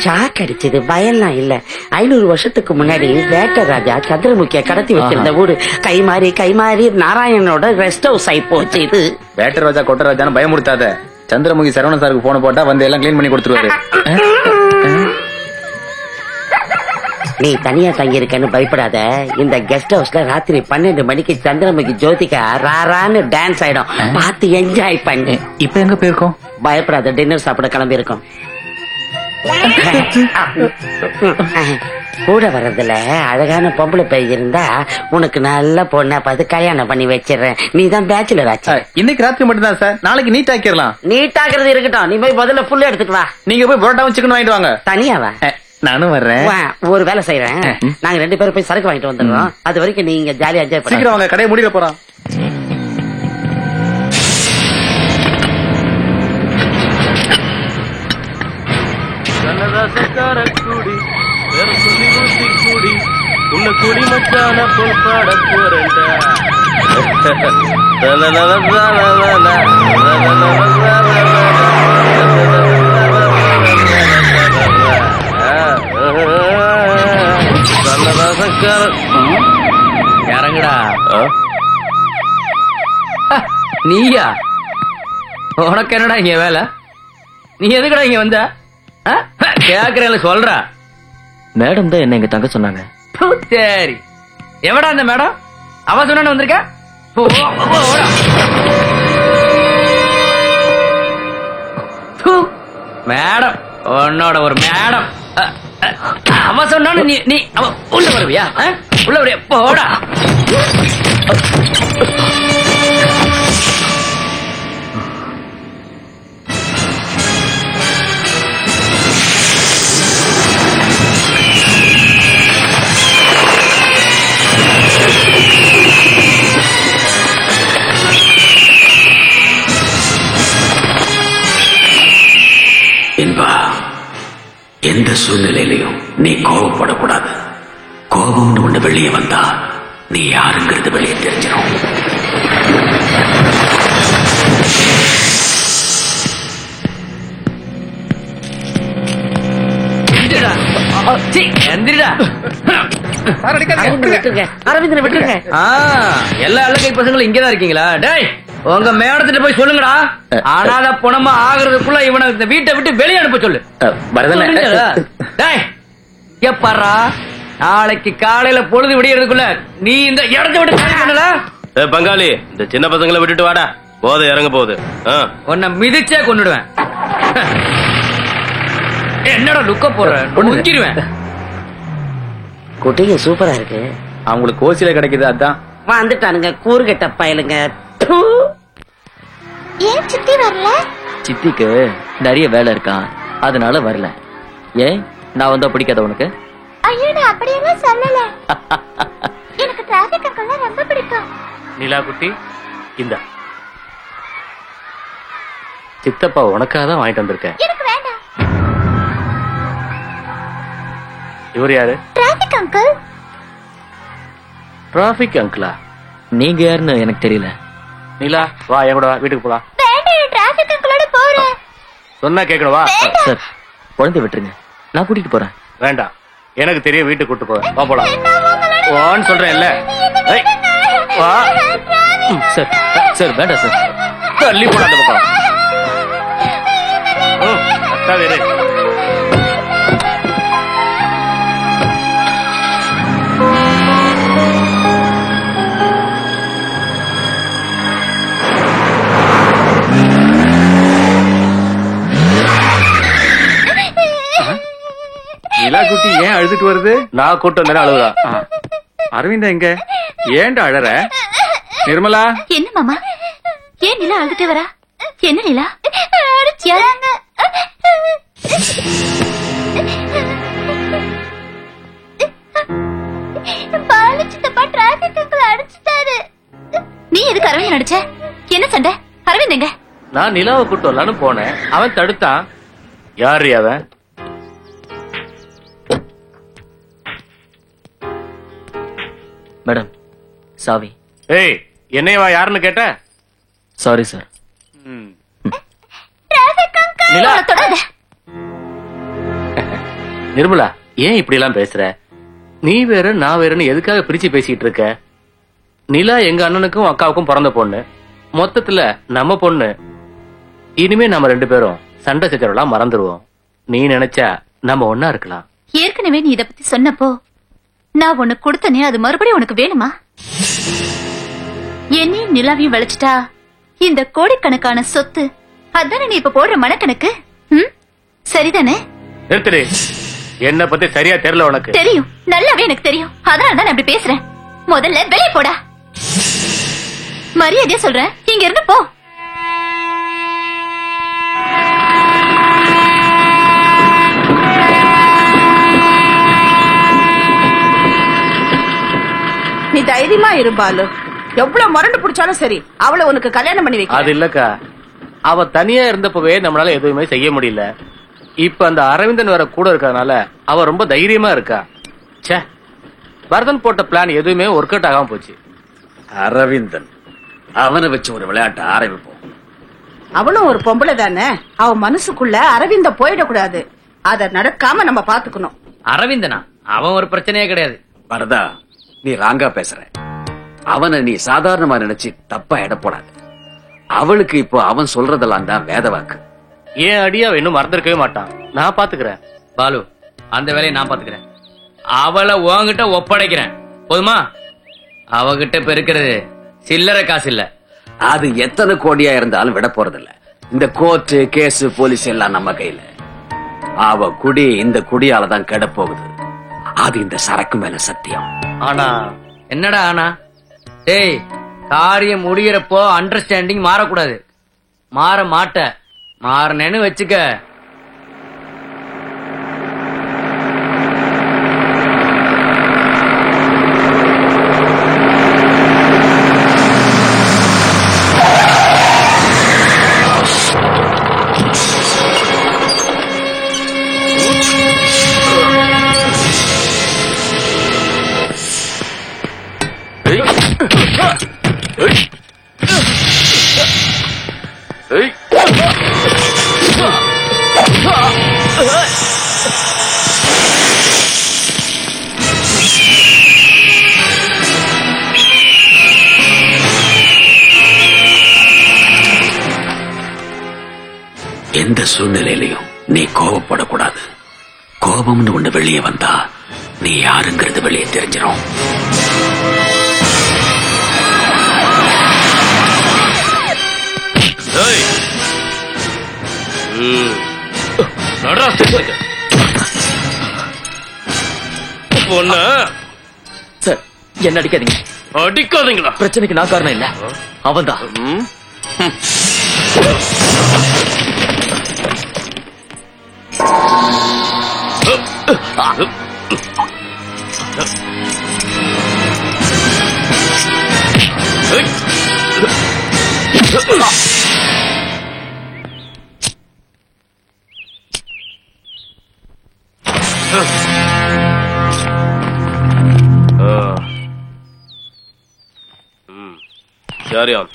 ஷாக் அடிச்சது, பயம்லாம் இல்ல. 500 வருஷத்துக்கு முன்னாடி வேட்ட ராஜா சந்திரமுகிய கடத்தி வச்சிருந்த ஊரு கை மாறி நாராயணனோட ரெஸ்ட் ஹவுஸ் ஆயி போச்சு. இது வேட்ட ராஜா கொட்ட ராஜான்னு பயமுறுத்தாத. சந்திரமுகி சரவணன் சாருக்கு போன போட்டா வந்து எல்லாம் கிளீன் பண்ணி கொடுத்துருவாரு. நீ தனியா தங்கி இருக்கன்னு பயப்படாத. இந்த கெஸ்ட் ஹவுஸ்ல ராத்திரி 12 மணிக்கு சந்திரமுகி ஜோதிகா ராரான்னு டான்ஸ் ஆயிடும். பார்த்து என்ஜாய் பண்ணு. இப்ப எங்க போயிருக்கோம்? பயப்படாத, டின்னர் சாப்பிட கிளம்பி இருக்கோம். கூட வர்றதுல அழகான பொம்பளை பைய இருந்தா உனக்கு நல்ல பொண்ணா பார்த்து கல்யாணம் பண்ணி வச்சிடறேன். நீ தான் பேச்சுலர் ஆச்சு. இன்னைக்கு ராத்திரி மட்டும் தான் சார், நாளைக்கு நீட் ஆக்கிடலாம். நீட் ஆக்குறது இருக்கட்டும், நீ போய் முதல்ல புல் எடுத்துட்டு வா. நீங்க போய் புரோட்டாவும் சிக்கன் வாங்கிட்டு வாங்க. தனியாவா? நானும் வர்றேன். ஒரு வேலை செய்யறேன், நாங்க 2 பேரும் போய் சரக்கு வாங்கிட்டு வந்துடுறோம். அது வரைக்கும் நீங்க ஜாலியா என்ஜாய் பண்ணி. சீக்கிரம் வாங்க, கடையை முடிய போறோம். கூடி வேற சொல்லி ஊத்தி கூடி உன்னை கூடி மச்சான போல் பாட போறேன்டா. இறங்குடா. நீயா? உனக்கு என்னடா இங்க வேலை? நீ எதுக்குடா இங்க வந்த? கேக்குறேன், சொல்ற. மேடம் தான் என்ன இங்க தங்க சொன்னாங்க. சரி, எவடா அந்த மேடம்? அவ சொன்ன வந்திருக்க? மேடம், உன்னோட ஒரு மேடம். அவ சொன்னான்னு நீ அவ உள்ள வருவியா? உள்ள வருவியா? போடா. என்பா, எந்த சூழ்நிலையிலையும் நீ கோபப்படக்கூடாது. கோபம்னு ஒண்ணு வெளியே வந்தா நீ யாருங்கிறது வெளியே தெரிஞ்சிடும். எல்லா கை பசங்களும் இங்கதான் இருக்கீங்களா? டேய், உங்க மேடத்திட்ட போய் சொல்லுங்கடா, ஆனாத பணமா ஆகுறதுக்குள்ள இவனை இந்த வீட்டை விட்டு வெளியே அனுப்ப சொல்லு. டேய், எப்பறா நாளைக்கு காலையில பொழுது விடியறதுக்குள்ள நீ இந்த இடத்தை விட்டு காலி பண்ணல. பங்காளி, இந்த சின்ன பசங்களை விட்டுட்டு வாடா, போதை இறங்க போகுது. உன்னை மிதிச்சே கொண்டுடுவேன். என்னடா லுக்க போற? முடிச்சிருவேன். குட்டிங்க சூப்பரா இருக்கு. அவங்களுக்கு கோசில கிடைக்குது, அதான் வந்துட்டானுங்க கூறுகட்ட பயலுங்க. ஏன் சித்தி வரல? சித்திக்கு நிறைய வேலை இருக்கான், அதனால வரல. ஏன் நான் வந்தா பிடிக்காத உனக்கு? ஐயோ, நான் அப்படியெல்லாம் சொல்லல. எனக்கு டிராபிக் அங்கிள் ரொம்ப பிடிக்கும். நிலா குட்டி, இந்த சித்தப்பா உனக்காக தான் வாங்கிட்டு வந்திருக்கேன். எனக்கு வேண்டாம். இவர் யாரு? Traffic uncle. டிராபிக் அங்கிளா? நீங்க யாருன்னு எனக்கு தெரியல. நிலா, வா என் கூட வீட்டுக்கு போலாம். வேண்டாம், டிராபிக் அங்கிளோட போறேன். சொன்னா கேட்கணும், வா. சார், குழந்தை விட்டுருங்க, நான் கூட்டிட்டு போறேன். வேண்டாம், எனக்கு தெரியும், வீட்டுக்கு கூட்டு போறேன். வா போலாம். வான்னு சொல்றேன்ல. வா. சார் சார், வேண்டாம் சார். தள்ளி போட அந்த பக்கம். அக்கா வேறு. நிலா குட்டி ஏன் அழுதுட்டு வருது? நான் கூட்டம் தானே அழுகுதா? அரவிந்தா எங்க? ஏன்டா அழற? நிர்மலா, என்ன மாமா, ஏன் நிலா அழுதுட்டு வரா? என்ன நிலா? யாருங்க? நீ எதுக்கு அரவிந்த் நடிச்ச? என்ன சண்டை? அரவிந்த் எங்க? நான் நிலாவை கூட்டு வரலான்னு போனேன், அவன் தடுத்தான். யாரு அவன்? மேடம், சாவி. ஏய், என்னையவா யாருன்னு கேட்ட? Sorry sir. நிலா, நிர்மலா, ஏன் இப்படி எல்லாம் பேசுற? நீ வேற நான் வேறன்னு எதுக்காக பிரிச்சு பேசிட்டு இருக்க? நிலா எங்க அண்ணனுக்கும் அக்காவுக்கும் பிறந்த பொண்ணு, மொத்தத்துல நம்ம பொண்ணு. இனிமே நம்ம ரெண்டு பேரும் சண்டை சச்சரவெல்லாம் மறந்துடுவோம். நீ நினைச்சா நம்ம ஒன்னா இருக்கலாம். ஏற்கனவே நீ இத பத்தி சொன்னப்போ நான் உனக்கு கொடுத்தனே, அது மறுபடியும் உனக்கு வேணுமா? என்னையும் நிலாவையும் விளைச்சிட்டா இந்த கோடிக்கணக்கான சொத்து, அதானே நீ இப்ப போடுற மனக்கணக்கு? சரிதானே? நிறுத்துடு. என்ன பத்தி சரியா தெரியல உனக்கு? தெரியும், நல்லாவே எனக்கு தெரியும். அதனாலதான் அப்படி பேசுறேன். முதல்ல வெளியே போடா. மரியாதையா சொல்றேன், இங்க இருந்து போ. நீ தைரியமா இருப்பாலு. எவ்வளவு முரண்டு பிடிச்சாலும் சரி, அவளை உனக்கு கல்யாணம் பண்ணி வைக்க. அது இல்லக்கா, அவ தனியா இருந்தப்பவே நம்மளால எதுவுமே செய்ய முடியல. இப்ப அந்த அரவிந்தன் வேற கூட இருக்கறனால அவ ரொம்ப தைரியமா இருக்கா. ச்சே, பரதன் போட்ட பிளான் எதுவுமே ஒர்க் அவுட் ஆகாம போச்சு. அரவிந்தன், அவனை வச்சு ஒரு விளையாட்டு ஆரம்பிப்போம். அவனும் ஒரு பொம்பளை தானே, அவன் மனசுக்குள்ள அரவிந்த போயிடக்கூடாது. அத நடக்காம நம்ம பாத்துக்கணும். அரவிந்தனா? அவன் ஒரு பிரச்சனையே கிடையாது. வரதா, நீ ராங்கா பேசுற. அவனை நீ சாதாரணமா நினைச்சு தப்பா எடை போடாது. அவளுக்கு இப்போ அவன் சொல்றதெல்லாம் தான் வேத வாக்கு. ஏன் அடியா இன்னும் மறந்துருக்கவே மாட்டான். நான் பாத்துக்கிறேன். பாலு, அந்த வேலையை நான் பாத்துக்கிறேன். அவளை உன்கிட்ட ஒப்படைக்கிறேன். போதுமா? அவகிட்ட இப்ப இருக்கிறது சில்லறை காசு இல்ல. அது எத்தனை கோடியா இருந்தாலும் விட போறதில்ல. இந்த கோர்ட்டு கேஸ் போலீஸ் எல்லாம் நம்ம கையில. அவ குடி இந்த குடியாலதான் கெட போகுது. அது இந்த சரக்கு மேல சத்தியம். ஆனா என்னடா ஆனா? டேய், காரியம் முடிகிறப்போ அண்டர்ஸ்டாண்டிங் மாறக்கூடாது. மாற மாட்ட. மாறனேன்னு வச்சுக்க. எந்த சூழ்நிலையிலையும் நீ கோபப்படக்கூடாது. கோபம்னு ஒண்ணு வெளியே வந்தா நீ யாருங்கிறது வெளியே தெரிஞ்சிடும். சார், என்ன அடிக்காதீங்க. அடிக்காதீங்களா? பிரச்சனைக்கு நான் காரணம் இல்ல, அவன்தான். Carry on.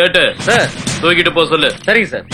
ஏட்டு சார், தூக்கிட்டு போ சொல்லு. சரிங்க சார்.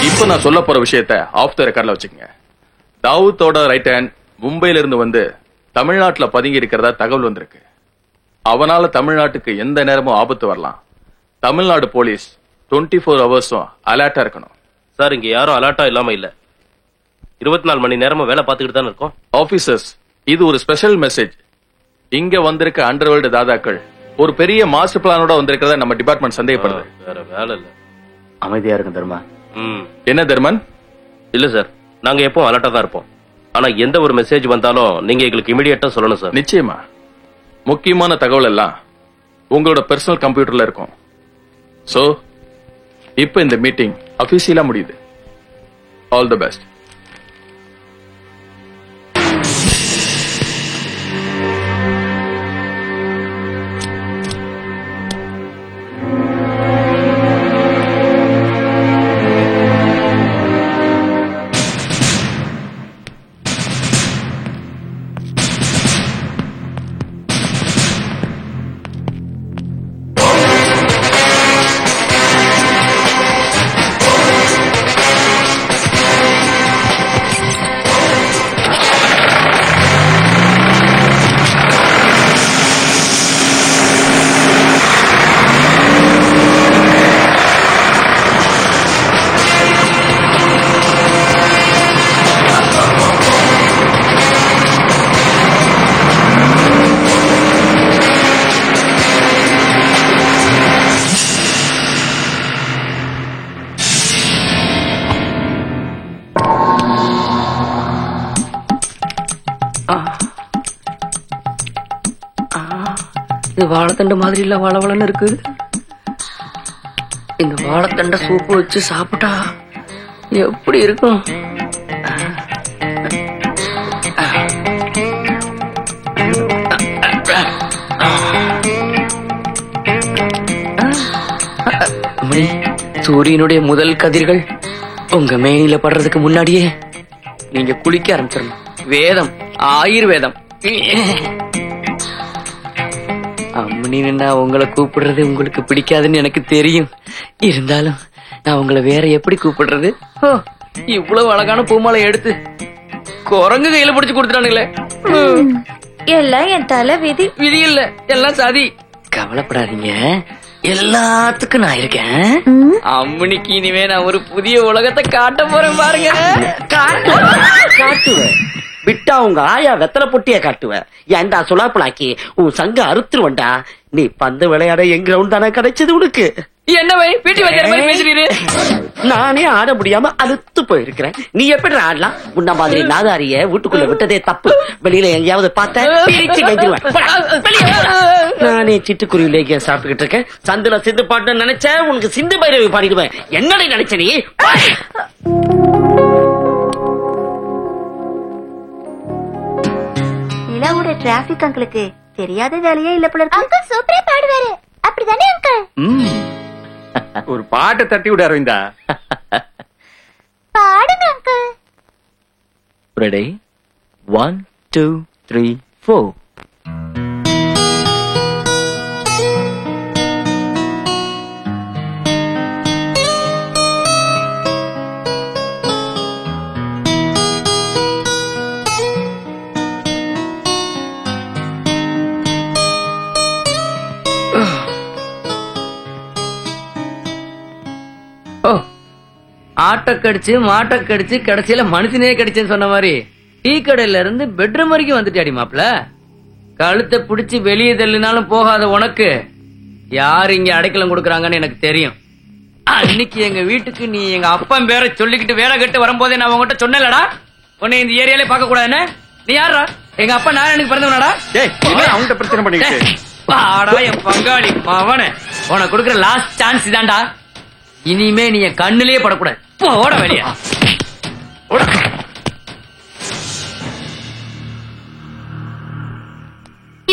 இப்ப நான் சொல்ல போற விஷயத்தை ஆஃப் த ரெக்கார்ட்ல வச்சுக்கங்க. தாவூத்தோட ரைட் ஹேண்ட் மும்பையில இருந்து வந்து தமிழ்நாட்டுல பதுங்கி இருக்கிறதா தகவல் வந்திருக்கு. அவனால தமிழ்நாட்டுக்கு எந்த நேரமும் ஆபத்து வரலாம். தமிழ்நாடு போலீஸ் 24 ஹவர்ஸும் அலர்ட்டா இருக்கணும். சார், இங்க யாரும் அலர்ட்டா இல்லாம இல்ல. 24 மணி நேரமும் வேலை பார்த்துக்கிட்டு தான் இருக்கோம். ஆபீசர்ஸ், இது ஒரு ஸ்பெஷல் மெசேஜ். இங்க வந்திருக்க அண்டர்வேர்ல்டு தாதாக்கள் ஒரு பெரிய மாஸ்டர் பிளானோட வந்திருக்கிறதா நம்ம டிபார்ட்மெண்ட் சந்தேகப்படுது. வேற வேலை இல்ல. அமைதியா இருக்கும் தர்மா. என்ன தர்மன்? இல்ல சார், நாங்க எப்பவும் அலர்ட்டா தான் இருப்போம். ஆனா எந்த ஒரு மெசேஜ் வந்தாலும் நீங்க எங்களுக்கு இமிடியேட்டா சொல்லணும் சார். நிச்சயமா. முக்கியமான தகவல் எல்லாம் உங்களோட பர்சனல் கம்ப்யூட்டர்ல இருக்கும். சோ இப்ப இந்த மீட்டிங் அபிஷியலா முடியுது. All the best. இது வாழைத்தண்டை மாதிரி இல்ல வளவளன்னு இருக்கு. இந்த வாழைத்தண்டை சூப்பு வச்சு சாப்பிட்டா எப்படி இருக்கும்? சூரியனுடைய முதல் கதிர்கள் உங்க மேனில படுறதுக்கு முன்னாடியே நீங்க குளிக்க ஆரம்பிச்சிடணும். வேதம், ஆயுர்வேதம். அம்மனின்னு நான் உங்களை கூப்பிடுறது உங்களுக்கு பிடிக்காதுன்னு எனக்கு தெரியும். இருந்தாலும் நான் உங்களை வேற எப்படி கூப்பிடுறது? இவ்வளவு அழகான பூமாலை எடுத்து குரங்கு கையில பிடிச்சு கொடுத்துட்டானுங்களே. எல்லாம் என் தலை விதி. விதி இல்ல, எல்லாம் சாதி. கவலைப்படாதீங்க, எல்லாத்துக்கும் நான் இருக்கேன். அம்மனிக்கு இனிமே நான் ஒரு புதிய உலகத்தை காட்ட போறேன் பாருங்க. காட்டுவேன். விட்டா உங்க ஆயா வெத்தலை பொட்டிய காட்டுவேன். ஏன்டா சுலாப்பலாக்கி உன் சங்க அறுத்துருவண்டா. நீ பந்து விளையாட என் கிரவுண்ட் தானே கிடைச்சது உனக்கு. என்ன வீட்டு வைக்கிற மாதிரி பேசுறீரு? நானே ஆட முடியாம அழுத்து போயிருக்கிறேன். நீ எப்படி ஆடலாம்? முன்ன மாதிரி நாதாரிய வீட்டுக்குள்ள விட்டதே தப்பு. வெளியில எங்கேயாவது பார்த்த பிரிச்சு வைக்கிறேன். நானே சிட்டுக்குருவிலேயே சாப்பிட்டுக்கிட்டு இருக்கேன். சந்துல சிந்து பாட்டு நினைச்சேன், உனக்கு சிந்து பைரவி பாடிடுவேன். என்னடா நினைச்ச நீ? நிலாவோட டிராபிக் அங்கிளுக்கு தெரியாத வேலையே இல்ல போல இருக்கு. அங்கிள் சூப்பரா பாடுவாரு. அப்படிதானே அங்கிள்? ஒரு பாட்டை தட்டி விட அரவிந்தா. பாடுங்க அங்கிள். ரெடி? 1 2 3 4. ஆட்டை கடிச்சு மாட்டை கடிச்சு கடைசியில மனுஷனே கடிச்சேன்னு சொன்ன மாதிரி டீ கடையில இருந்து பெட்ரூம் வரைக்கும் வந்துட்டாடி மாப்ள. கழுத்தை பிடிச்சு வெளியே தள்ளினாலும் போகாத உனக்கு யாரு இங்க அடைக்கலம் கொடுக்கறாங்கன்னு எனக்கு தெரியும். அன்னைக்கு எங்க வீட்டுக்கு நீ எங்க அப்பன் பேரை சொல்லிக்கிட்டு வேலை கட்டு வரும்போதே நான் உங்ககிட்ட சொன்னேன்லடா, உன்னை இந்த ஏரியாலே பார்க்க கூடாதுன்னு. நீ யாரா? எங்க அப்பா நான் எனக்கு பிறந்தவனாடா? அவன்கிட்ட பிரச்சனை பண்ணிக்கிட்டு பாடா என் பங்காளி அவன உனக்கு கொடுக்குற லாஸ்ட் சான்ஸ் இதான்டா. இனிமே நீ என் கண்ணுலயே படக்கூடாது. போட வெளியா.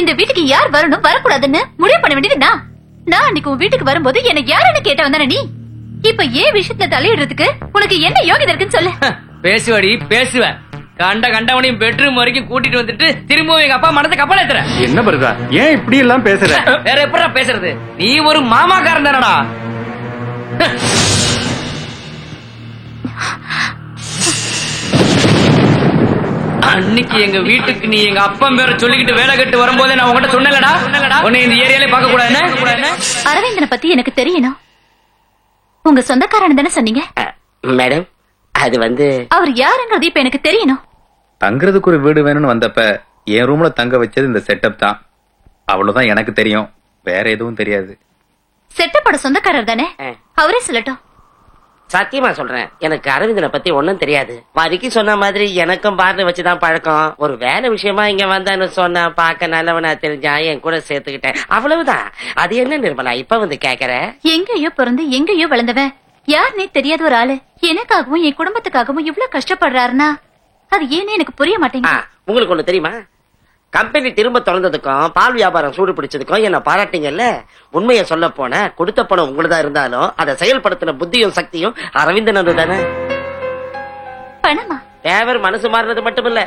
இந்த வீட்டுக்கு யார் வரணும் வரக்கூடாதுன்னு முடிவு பண்ண வேண்டியது நான் அன்னைக்கு உன் வீட்டுக்கு வரும்போது எனக்கு யாருன்னு கேட்ட வந்தானே நீ. இப்ப ஏன் விஷயத்துல தலையிடுறதுக்கு உனக்கு என்ன யோகிதை இருக்குன்னு சொல்லு. பேசுவடி பேசுவேன். கண்டவனையும் பெட்ரூம் வரைக்கும் கூட்டிட்டு வந்துட்டு திரும்பவும் எங்க அப்பா மனதை கப்பல் ஏத்துற. என்ன வருதா? ஏன் இப்படி எல்லாம் பேசுற? வேற எப்படா பேசுறது? நீ ஒரு மாமாக்காரன் தானடா. அன்னைக்கு எங்க வீட்டுக்கு நீ எங்க அப்பன் பேரை சொல்லிக்கிட்டு வேலை கட்டு வரும்போதே நான் உங்ககிட்ட சொன்னேன்லடா, உன்னை இந்த ஏரியாலே பார்க்க கூடாதுன்னு. அரவிந்தனை பத்தி எனக்கு தெரியணும். உங்க சொந்தக்காரன் தானே சொன்னீங்க? மேடம் அது அவர் யாருங்கிறது இப்ப எனக்கு தெரியணும். தங்குறதுக்கு ஒரு வீடு வேணும்னு வந்தப்ப என் ரூம்ல தங்க வச்சது இந்த செட்டப் தான். அவ்வளவுதான் எனக்கு தெரியும், வேற எதுவும் தெரியாது. செட்டப்போட சொந்தக்காரர் தானே, அவரே சொல்லட்டும். சத்தியமா சொல்றேன், எனக்கு அரவிந்தனை பத்தி ஒன்னும் தெரியாது. வரிக்கு சொன்ன மாதிரி எனக்கும் பார்த்து வச்சுதான் பழக்கம். ஒரு வேலை விஷயமா இங்க வந்தான்னு சொன்னா பார்க்க நல்லவனா தெரிஞ்சா என் கூட சேர்த்துக்கிட்டேன், அவ்வளவுதான். அது என்ன நிர்மலா இப்ப கேக்குற? எங்கேயோ பிறந்து எங்கேயோ வளர்ந்தவன் யாருன்னே தெரியாத ஒரு ஆளு எனக்காகவும் என் குடும்பத்துக்காகவும் இவ்வளவு கஷ்டப்படுறாருன்னா அது ஏன்னு எனக்கு புரிய மாட்டேங்குது. உங்களுக்கு ஒண்ணு தெரியுமா? கம்பெனி திரும்ப திறந்ததுக்கும் பால் வியாபாரம் சூடு பிடிச்சதுக்கும் என்ன பாராட்டிங்கல்ல. உண்மையை சொல்ல போன கொடுத்த பணம் உங்களுதான் இருந்தாலும் அதை செயல்படுத்தின புத்தியும் சக்தியும் அரவிந்தன் தானே. பணமா? தேவர் மனசு மாறினது மட்டுமில்ல,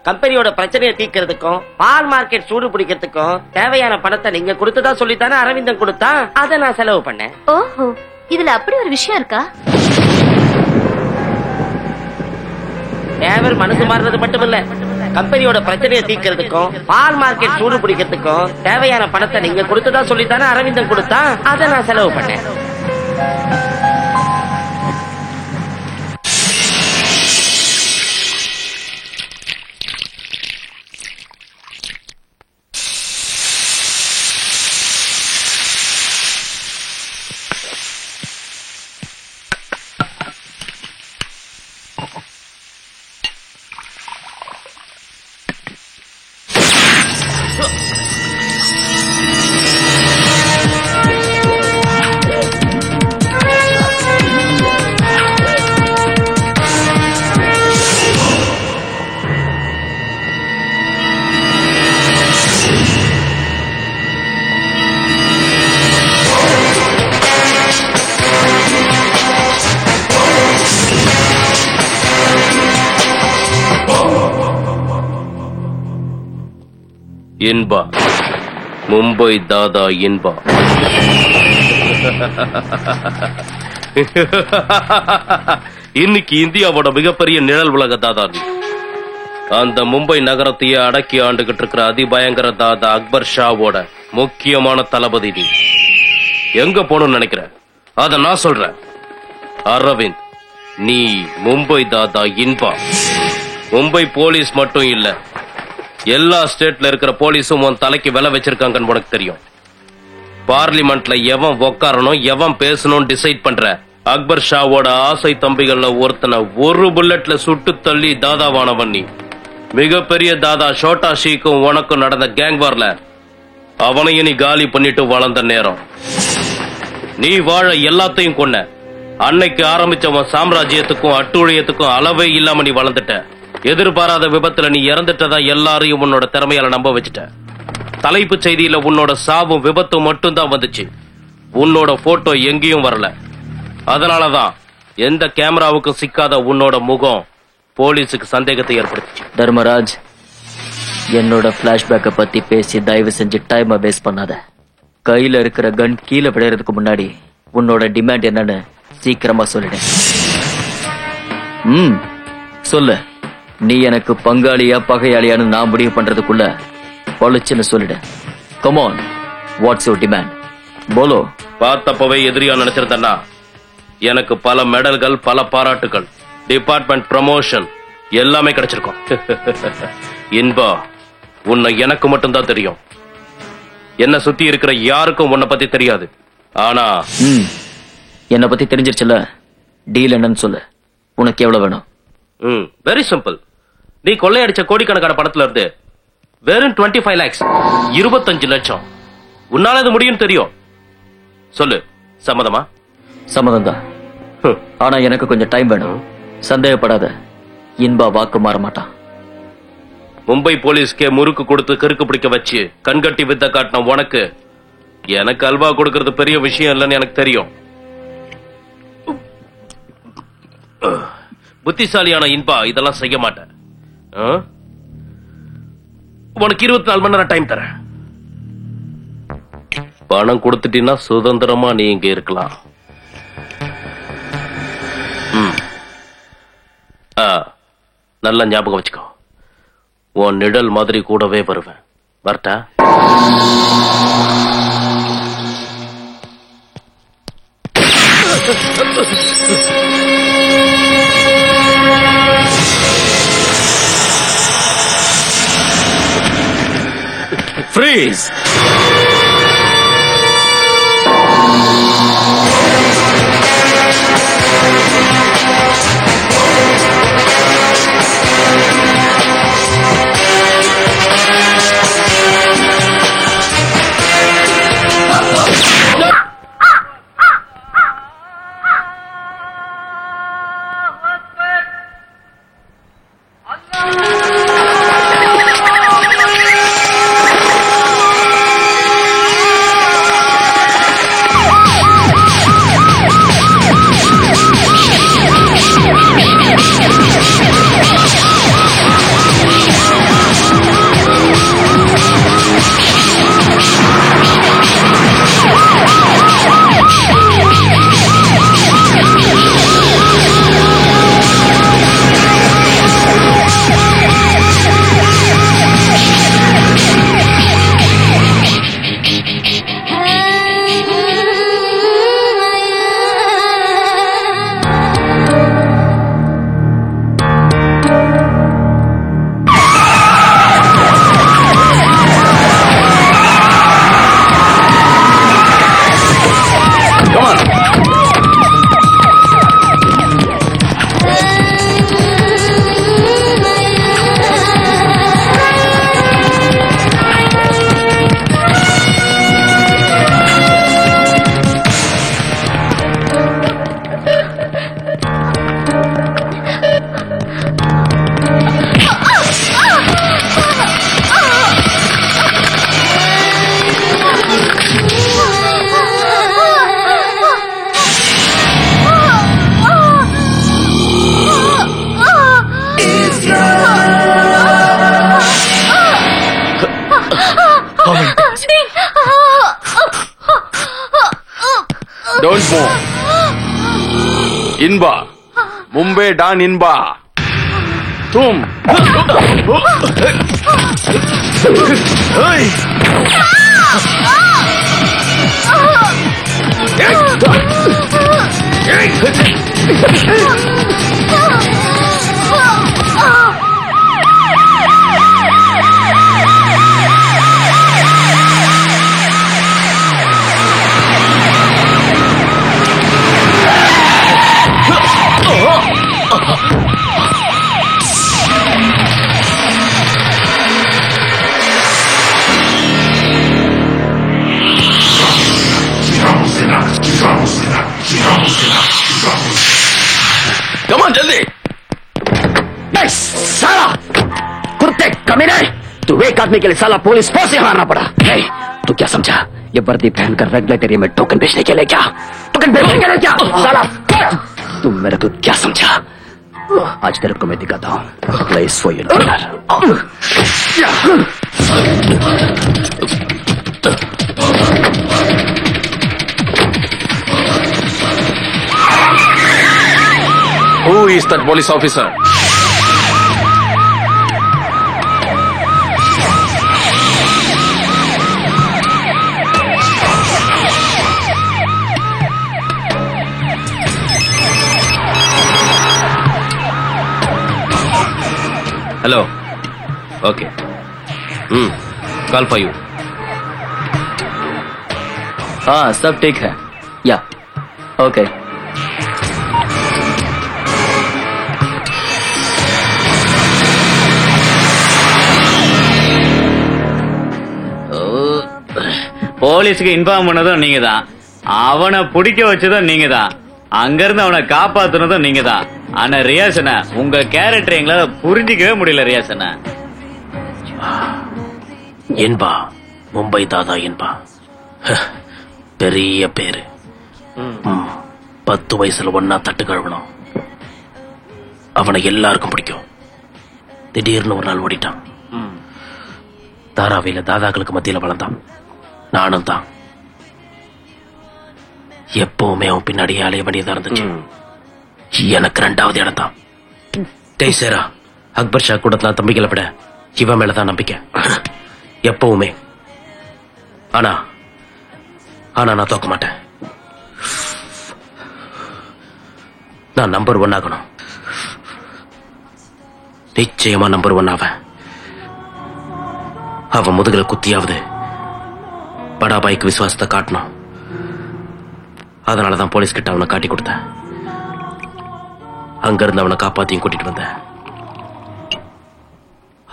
கம்பெனியோட பிரச்சனையை தீர்க்கிறதுக்கும் பால் மார்க்கெட் சூடு பிடிக்கிறதுக்கும் தேவையான பணத்தை நீங்க கொடுத்ததா சொல்லித்தானே அரவிந்தன் கொடுத்தா. அதை நான் செலவு பண்ணேன். ஓஹோ, இதுல அப்படி ஒரு விஷயம் இருக்கா? தேவர் மனசு மாறினது மட்டுமில்ல, கம்பெனியோட பிரச்சனையை தீர்க்கிறதுக்கும் பால் மார்க்கெட் சூடு பிடிக்கிறதுக்கும் தேவையான பணத்தை நீங்க கொடுத்ததா சொல்லித்தானே அரவிந்தன் கொடுத்தா. அதை நான் செலவு பண்ணேன். இன்பா, மும்பை தாதா இன்பா. இன்னைக்கு இந்தியாவோட மிகப்பெரிய நிழல் உலக தாதா நீ. அந்த மும்பை நகரத்தையே அடக்கி ஆண்டுகிட்டு இருக்கிற அதிபயங்கர தாதா அக்பர் ஷாவோட முக்கியமான தளபதி நீ. எங்க போகணும்னு நினைக்கிற? அத நான் சொல்றேன். அரவிந்த், நீ மும்பை தாதா இன்பா. மும்பை போலீஸ் மட்டும் இல்ல, எல்லா ஸ்டேட்ல இருக்கிற போலீஸும் உன் தலைக்கு விலை வச்சிருக்காங்கன்னு உனக்கு தெரியும். பார்லிமெண்ட்ல எவன் உக்காரணும் எவன் பேசணும் டிசைட் பண்ற அக்பர் ஷாவோட ஆசை தம்பிகள்ல ஒருத்தனை ஒரு புல்லட்ல சுட்டு தள்ளி தாதாவானவன் நீ. மிகப்பெரிய தாதா ஷோட்டா ஷீக்கும் உனக்கும் நடந்த கேங் வார்ல அவனையும் நீ காலி பண்ணிட்டு வளர்ந்த நேரம். நீ வாழ எல்லாத்தையும் கொன்ன. அன்னைக்கு ஆரம்பிச்சவன் சாம்ராஜ்யத்துக்கும் அட்டூழியத்துக்கும் அளவே இல்லாம நீ வளர்ந்துட்ட. எதிர்பாராத விபத்துல நீ இறந்துட்டதா எல்லாரையும் உன்னோட திறமையால நம்ப வச்சுட்ட. தலைப்பு செய்தியில உன்னோட சாவும் விபத்தும் மட்டும் தான் வந்துச்சு. உன்னோட போட்டோ எங்கேயும் வரல. அதனாலதான் எந்த கேமராவுக்கும் சிக்காத உன்னோட முகம் போலீஸுக்கு சந்தேகத்தை ஏற்படுத்துச்சு. தர்மராஜ், என்னோட பிளாஷ்பேக்க பத்தி பேசி தயவு செஞ்சு டைம் வேஸ்ட் பண்ணாத. கையில இருக்கிற கன் கீழே விளையறதுக்கு முன்னாடி உன்னோட டிமாண்ட் என்னன்னு சீக்கிரமா சொல்லிடு. சொல்லு. நீ எனக்கு பங்காளியா பகையாளியான்னு நான் முடிவு பண்றதுக்குள்ள பொழிச்சுன்னு சொல்லிடு. Come on, what's your demand? போலோ. பார்த்தப்பவே எதிரியா நினைச்சிருந்தா எனக்கு பல மெடல்கள், பல பாராட்டுகள், டிபார்ட்மெண்ட் ப்ரமோஷன் எல்லாமே கிடைச்சிருக்கும். இன்பா, உன்னை எனக்கு மட்டும்தான் தெரியும். என்ன சுத்தி இருக்கிற யாருக்கும் உன்னை பத்தி தெரியாது. ஆனா என்ன பத்தி தெரிஞ்சிருச்சுல. டீல் என்னன்னு சொல்லு. உனக்கு எவ்வளவு வேணும்? Very simple. நீ கொள்ளையடிச்ச கோடிக்கணக்கான பணத்துல இருந்து வெறும் 25 lakhs, 25 லட்சம். உன்னால அது முடியும் தெரியும். சொல்லு, சம்மதமா? சம்மதம் தான். ஆனா எனக்கு கொஞ்சம் டைம் வேணும். சந்தேகப்படாத, இன்பா வாக்கு மாற மாட்டான். மும்பை போலீஸ்க்கே முறுக்கு கொடுத்து கருக்கு பிடிக்க வச்சு கண்கட்டி வித்த காட்டின உனக்கு எனக்கு அல்வா கொடுக்கறது பெரிய விஷயம் இல்லைன்னு எனக்கு தெரியும். புத்திசாலியான இன்பா இதெல்லாம் செய்ய மாட்டேன். உனக்கு 24 மணி நேரம் டைம் தரேன். பணம் கொடுத்துட்டீங்கன்னா சுதந்திரமா நீ இங்க இருக்கலாம். நல்ல ஞாபகம் வச்சுக்கோ. உன் நிழல் மாதிரி கூடவே வருவேன். வரட்டா? Freeze! इनबा मुंबई डॉन इनबा तुम Come on, जल्दी! Nice, साला! कुत्ते कमीने! तू एक आदमी के लिए साला पुलिस फोर्स से मारना पड़ा। नहीं, तू क्या समझा? ये वर्दी पहनकर रेड लाइट एरिया में टोकन बेचने के लिए क्या? टोकन बेचने के लिए क्या? साला! तू मेरे को क्या समझा? आज तेरे को मैं दिखाता हूँ। Place for you, Who is that police officer? Hello okay call for you हाँ सब ठीक है या ओके போலீஸ்க்கு இன்ஃபார்ம் பண்ணதும் நீங்க தான் அவனை பிடிக்க வச்சதும் நீங்க தான் அங்க இருந்து அவனை காப்பாத்துனதும் நீங்க தான் ஆனா ரியாசன உங்க கேரக்டர் எங்களால புரிஞ்சிக்கவே முடியல ரியாசன என்பா மும்பை தாதா என்பா பெரிய பேரு 10 வயசுல ஒன்னா தட்டு கழுவணும் அவனை எல்லாருக்கும் பிடிக்கும் திடீர்னு ஒரு நாள் ஓடிட்டான் தாராவில தாதாக்களுக்கு மத்தியில வளர்ந்தான் நானும் தான் எப்பவுமே அவன் பின்னாடி அலைய வேண்டியதா இருந்துச்சு எனக்கு 2வது இடம் தான் டேசரா அக்பர் ஷா கூடத்துல தம்பிகளை விட இவன் மேலதான் நம்பிக்கை எப்பவுமே ஆனா நான் தோக்க மாட்டேன் நான் நம்பர் 1 ஆகணும் நிச்சயமா நம்பர் 1 ஆவேன் அவன் முதுகுல குத்தியாவது படாபாய்க்கு விசுவாசத்தை காட்டணும் அதனாலதான் போலீஸ் கிட்ட அவனை காட்டி கொடுத்தேன் அங்க இருந்து அவனை காப்பாத்தியும் கூட்டிட்டு வந்தேன்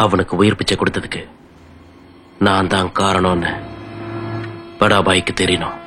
அவனுக்கு உயிர் பிச்சை கொடுத்ததுக்கு நான் தான் காரணம்னு படாபாய்க்கு தெரியணும்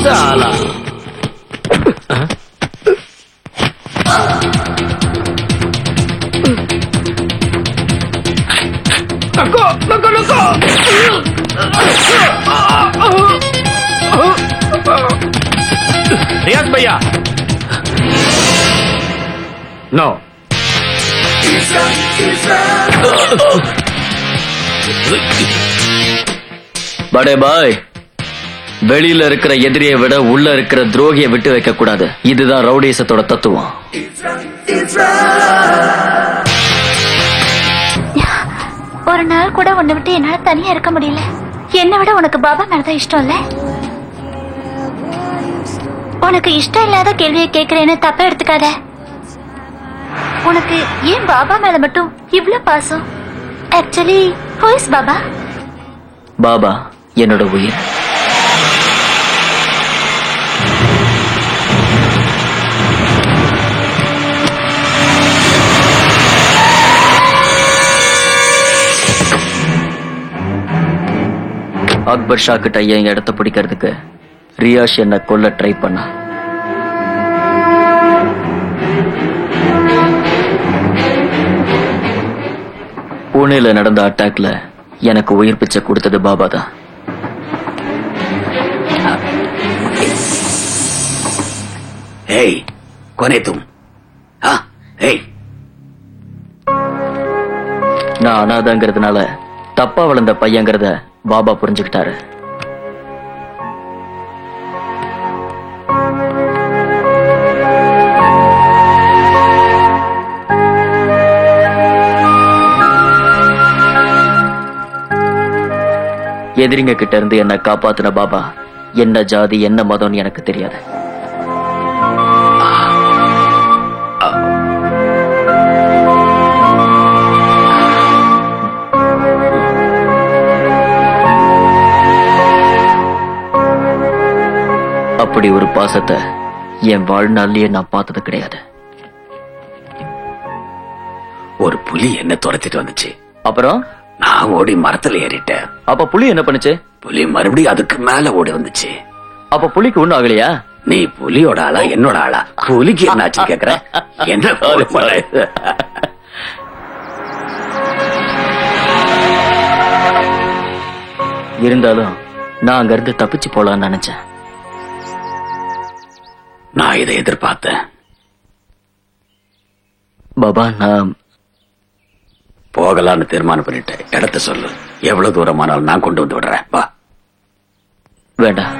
साला नको रियाज भैया நோ. படே பாய், வெளியில இருக்கிற எதிரியை விட உள்ள இருக்கிற துரோகியை விட்டு வைக்க கூடாது. இதுதான் ரவுடிசத்தோட தத்துவம். ஒரு நாள் கூட உன்னை விட்டு என்னால தனியா இருக்க முடியல. என்னை விட உனக்கு பாபா மேலதான் இஷ்டம் இல்ல? உனக்கு இஷ்டம் இல்லாத கேள்வியை கேட்கிறேன்னு தப்பா எடுத்துக்காத. உனக்கு ஏன் பாபா மேல மட்டும் இவ்ளோ பாசம்? Actually who is Baba? Baba என்னோட உயிர். அக்பர் ஷா கிட்ட என் இடத்த பிடிக்கிறதுக்கு ரியாஷ் என்ன கொல்ல ட்ரை பண்ணா. புனேல நடந்த அட்டாக்ல எனக்கு உயிர் பிச்சை கொடுத்தது பாபா தான். ஏய் கோனே தும்? ஏய், நான் அனாதங்கிறதுனால தப்பா வளர்ந்த பையங்கிறத பாபா புரிஞ்சுக்கிட்டாரு. எதிரிங்க கிட்ட இருந்து என்ன காப்பாத்தின பாபா என்ன ஜாதி என்ன மதம்னு எனக்கு தெரியாது. அப்படி ஒரு பாசத்தை என் வாழ்நாள்லயே நான் பார்த்தது கிடையாது. ஒரு புலி என்ன துரத்திட்டு வந்துச்சு. அப்புறம் நான் ஓடி மரத்துல ஏறிட்டேன். அப்ப புலி என்ன பண்ணுச்சு? புலி மறுபடியும் அதுக்கு மேல ஓடி வந்துச்சு. அப்ப புலிக்கு ஒண்ணும் ஆகலையா? நீ புலியோட ஆளா என்னோட ஆளா? புலிக்கு என்ன ஆச்சு கேக்குற? என்ன இருந்தாலும் நான் அங்க இருந்து தப்பிச்சு போலான்னு நினைச்சேன். நான் இதை எதிர்பார்த்தேன். பாபா நான் போகலான்னு தீர்மானம் பண்ணிட்டேன். இடத்த சொல்லு, எவ்வளவு தூரமானாலும் நான் கொண்டு வந்து விடுறேன். வா. வேண்டாம்,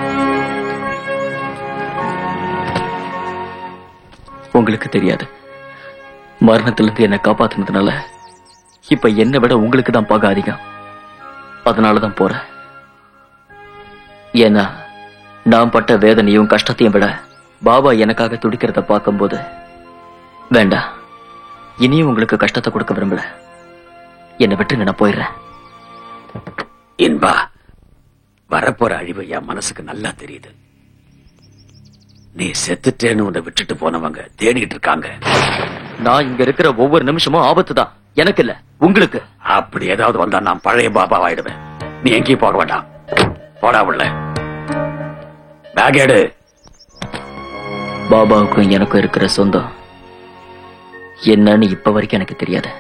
உங்களுக்கு தெரியாது. மரணத்திலிருந்து என்னை காப்பாத்தினதுனால இப்ப என்னை விட உங்களுக்கு தான் பகை அதிகம். அதனாலதான் போறேன். ஏன்னா நான் பட்ட வேதனையும் கஷ்டத்தையும் விட பாபா எனக்காக துடிக்கிறத பார்க்கும்போது வேண்டாம், இனியும் உங்களுக்கு கஷ்டத்தை கொடுக்க விரும்பல. என்னை விட்டு நான் போயிடுறேன். இன்பா, வரப்போற அழிவு என் மனசுக்கு நல்லா தெரியுது. நீ செத்துட்டேன்னு உன்னை விட்டுட்டு போனவங்க தேடிட்டு இருக்காங்க. நான் இங்க இருக்கிற ஒவ்வொரு நிமிஷமும் ஆபத்து தான், எனக்கு இல்ல உங்களுக்கு. அப்படி ஏதாவது வந்தா நான் பழைய பாபாவாயிடுவேன். நீ எங்கேயும் போக வேண்டாம். போடா உள்ள. பேக் எடு. பாபாவுக்கும் எனக்கும் இருக்கிற சொந்தம் என்னன்னு இப்ப வரைக்கும் எனக்கு தெரியாது.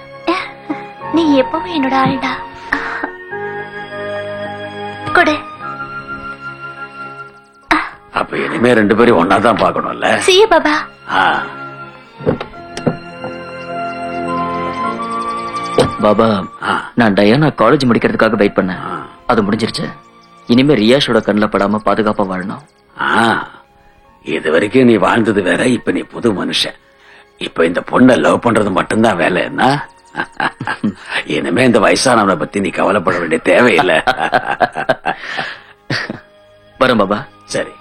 நீ எப்பவும் என்னோட ஆள்டா. கொடு. அப்ப இனிமே ரெண்டு பேரும் ஒன்னாதான் பாக்கணும்ல. See you, Baba. பாபா, நான் டயானா காலேஜ் முடிக்கிறதுக்காக வெயிட் பண்ணேன். அது முடிஞ்சிருச்சு. இனிமே ரியாஷோட கண்ணில் படாம பாதுகாப்பா வாழணும். இது வரைக்கும் நீ வாழ்ந்தது வேற, இப்ப நீ புது மனுஷன். இப்ப இந்த பொண்ணை லவ் பண்றது மட்டும்தான் வேலை. என்ன இனிமே இந்த வயசானவனை பத்தி நீ கவலைப்பட வேண்டிய தேவையில்லை. வரேன் பாபா. சரி.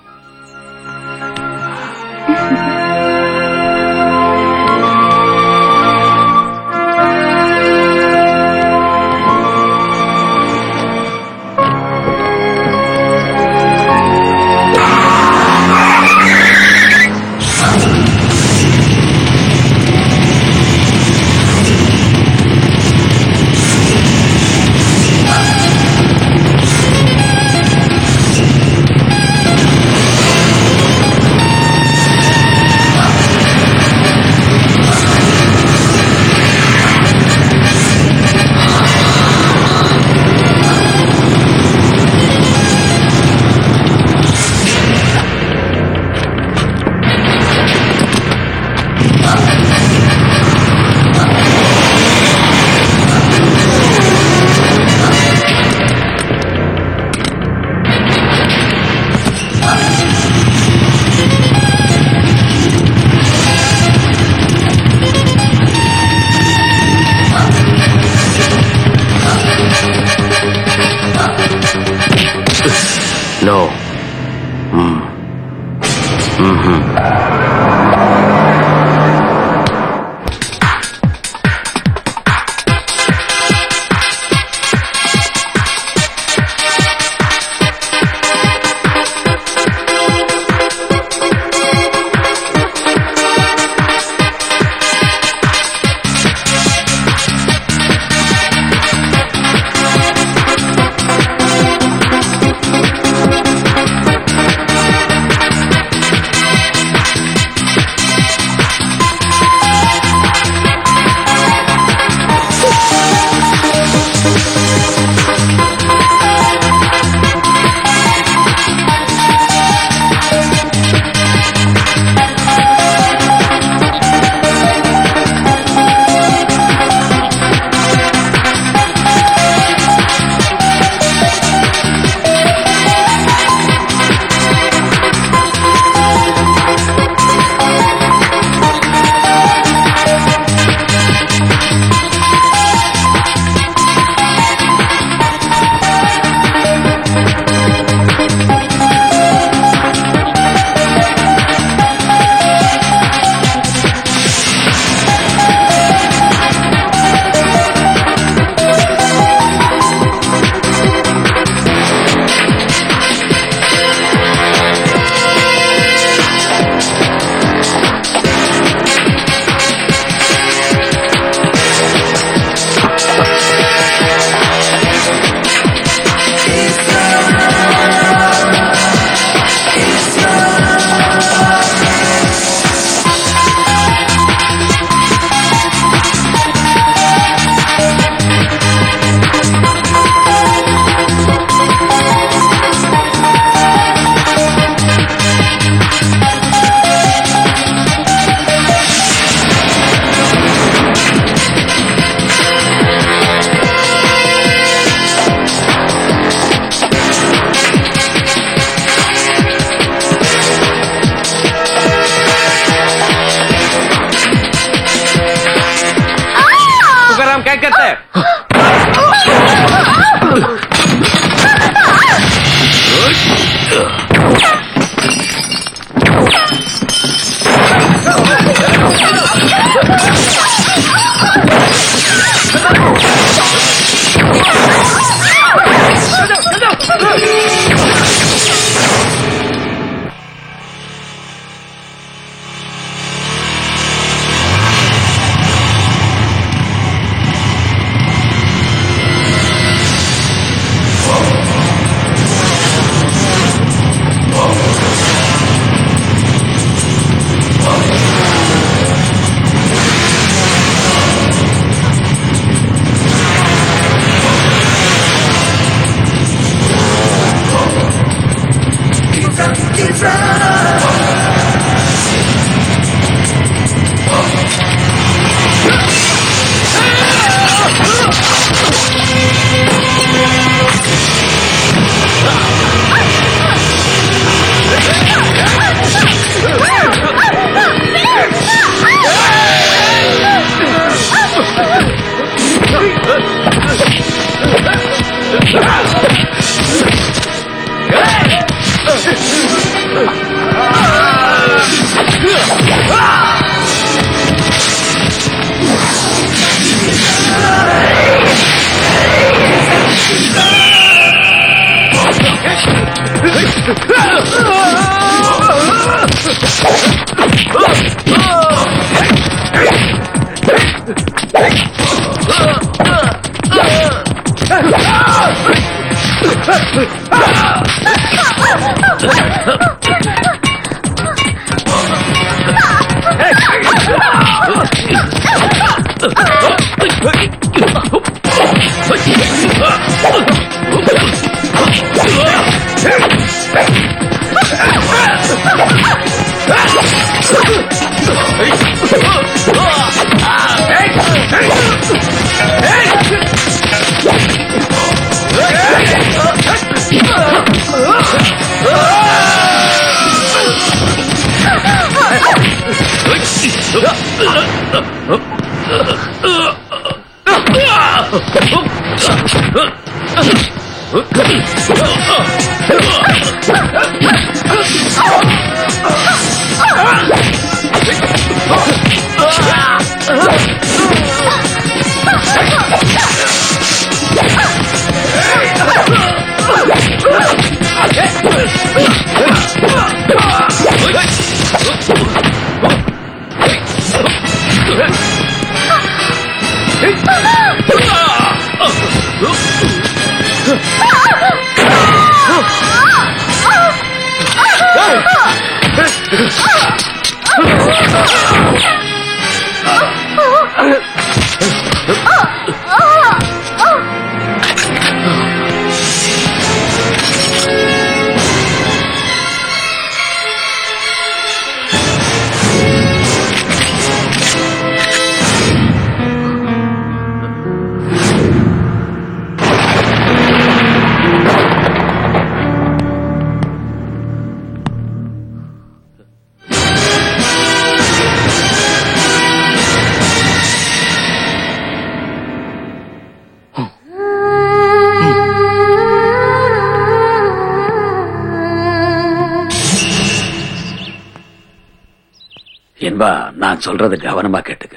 என்பா, நான் சொல்றது கவனமா கேட்டுக்க.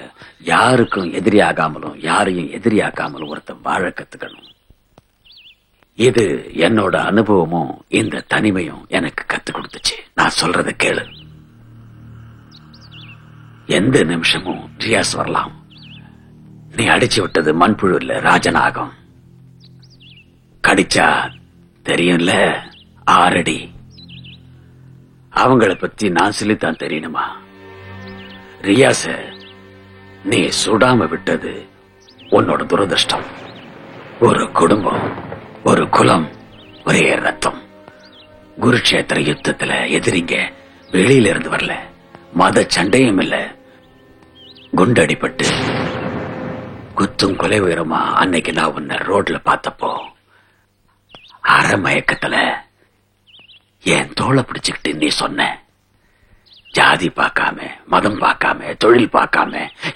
யாருக்கும் எதிரி ஆகாமலும் யாரையும் எதிரியாக்காமலும் ஒருத்தன் வாழ கத்துக்கணும். இது என்னோட அனுபவமும் இந்த தனிமையும் எனக்கு கத்து கொடுத்துச்சு. நான் சொல்றத கேளு. எந்த நிமிஷமும் ரியாஸ் வரலாம். நீ அடிச்சு விட்டது மண்புழு இல்ல, ராஜநாகம். கடிச்சா தெரியும்ல, 6 அடி. அவங்கள பத்தி நான் சொல்லித்தான் தெரியணுமா? ரியாச நீ சுடாம விட்டது உன்னோட துரதிருஷ்டம். ஒரு குடும்பம், ஒரு குலம், ஒரே ரத்தம். குருட்சேத்திர யுத்தத்துல எதிரிங்க வெளியில இருந்து வரல, மத சண்டையும் இல்ல. குண்டடிப்பட்டு குத்தும் கொலை உயரமா அன்னைக்கு நான் உன்னை ரோட்ல பார்த்தப்போ அரை மயக்கத்துல என் தோளை பிடிச்சுக்கிட்டு நீ சொன்ன, ஜாதி பார்க்காம, மதம் பார்க்காம, தொழில் பார்க்காம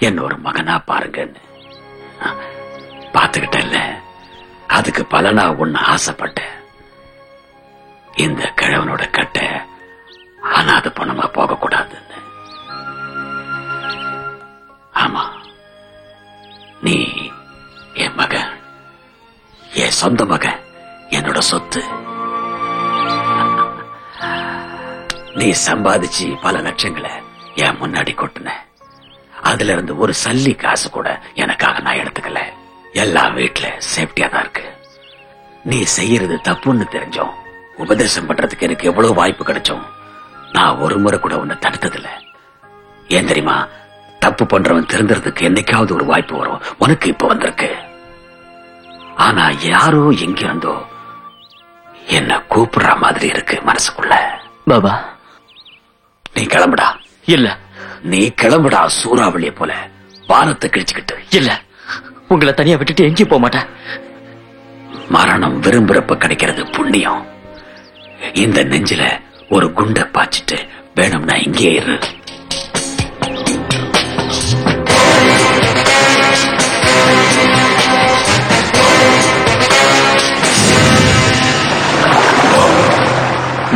என்ன ஒரு மகனா பாருங்கன்னு. பாத்துக்கிட்டல்ல, அதுக்கு பலனா ஒன்னு ஆசைப்பட்டேன். இந்த கிழவனோட கட்டை அனாத பணமா போக கூடாதுன்னு. ஆமா, நீ என் மகன், என் சொந்த மகன், என்னோட சொத்து. நீ சம்பாதிச்சு பல லட்சங்களை என் முன்னாடி கொட்டின. அதுல இருந்து ஒரு சல்லி காசு கூட எனக்காக நான் எடுத்துக்கல. எல்லா வீட்டுல சேஃப்டியா தான் இருக்கு. நீ செய்யறது தப்புன்னு தெரிஞ்சோம் உபதேசம் பண்றதுக்கு எனக்கு எவ்வளவு வாய்ப்பு கிடைச்சோம். நான் ஒரு முறை கூட உன்னை தடுத்ததில்ல. ஏன் தெரியுமா? தப்பு பண்றவன் திருந்துறதுக்கு என்னைக்காவது ஒரு வாய்ப்பு வரும். உனக்கு இப்ப வந்திருக்கு. ஆனா யாரோ எங்க இருந்தோ என்ன கூப்பிடுற மாதிரி இருக்கு மனசுக்குள்ள. பாபா, நீ கிளம்புடா. இல்ல, நீ கிளம்புடா. சூறாவளிய போல வானத்தை கிழிச்சுக்கிட்டு. இல்ல, உங்களை தனியா விட்டுட்டு எங்கேயும் போக மாட்டேன். மரணம் விரும்புறப்ப கிடைக்கிறது புண்ணியம். இந்த நெஞ்சில ஒரு குண்டை பாய்ச்சிட்டு வேணும்னா இங்கே இரு.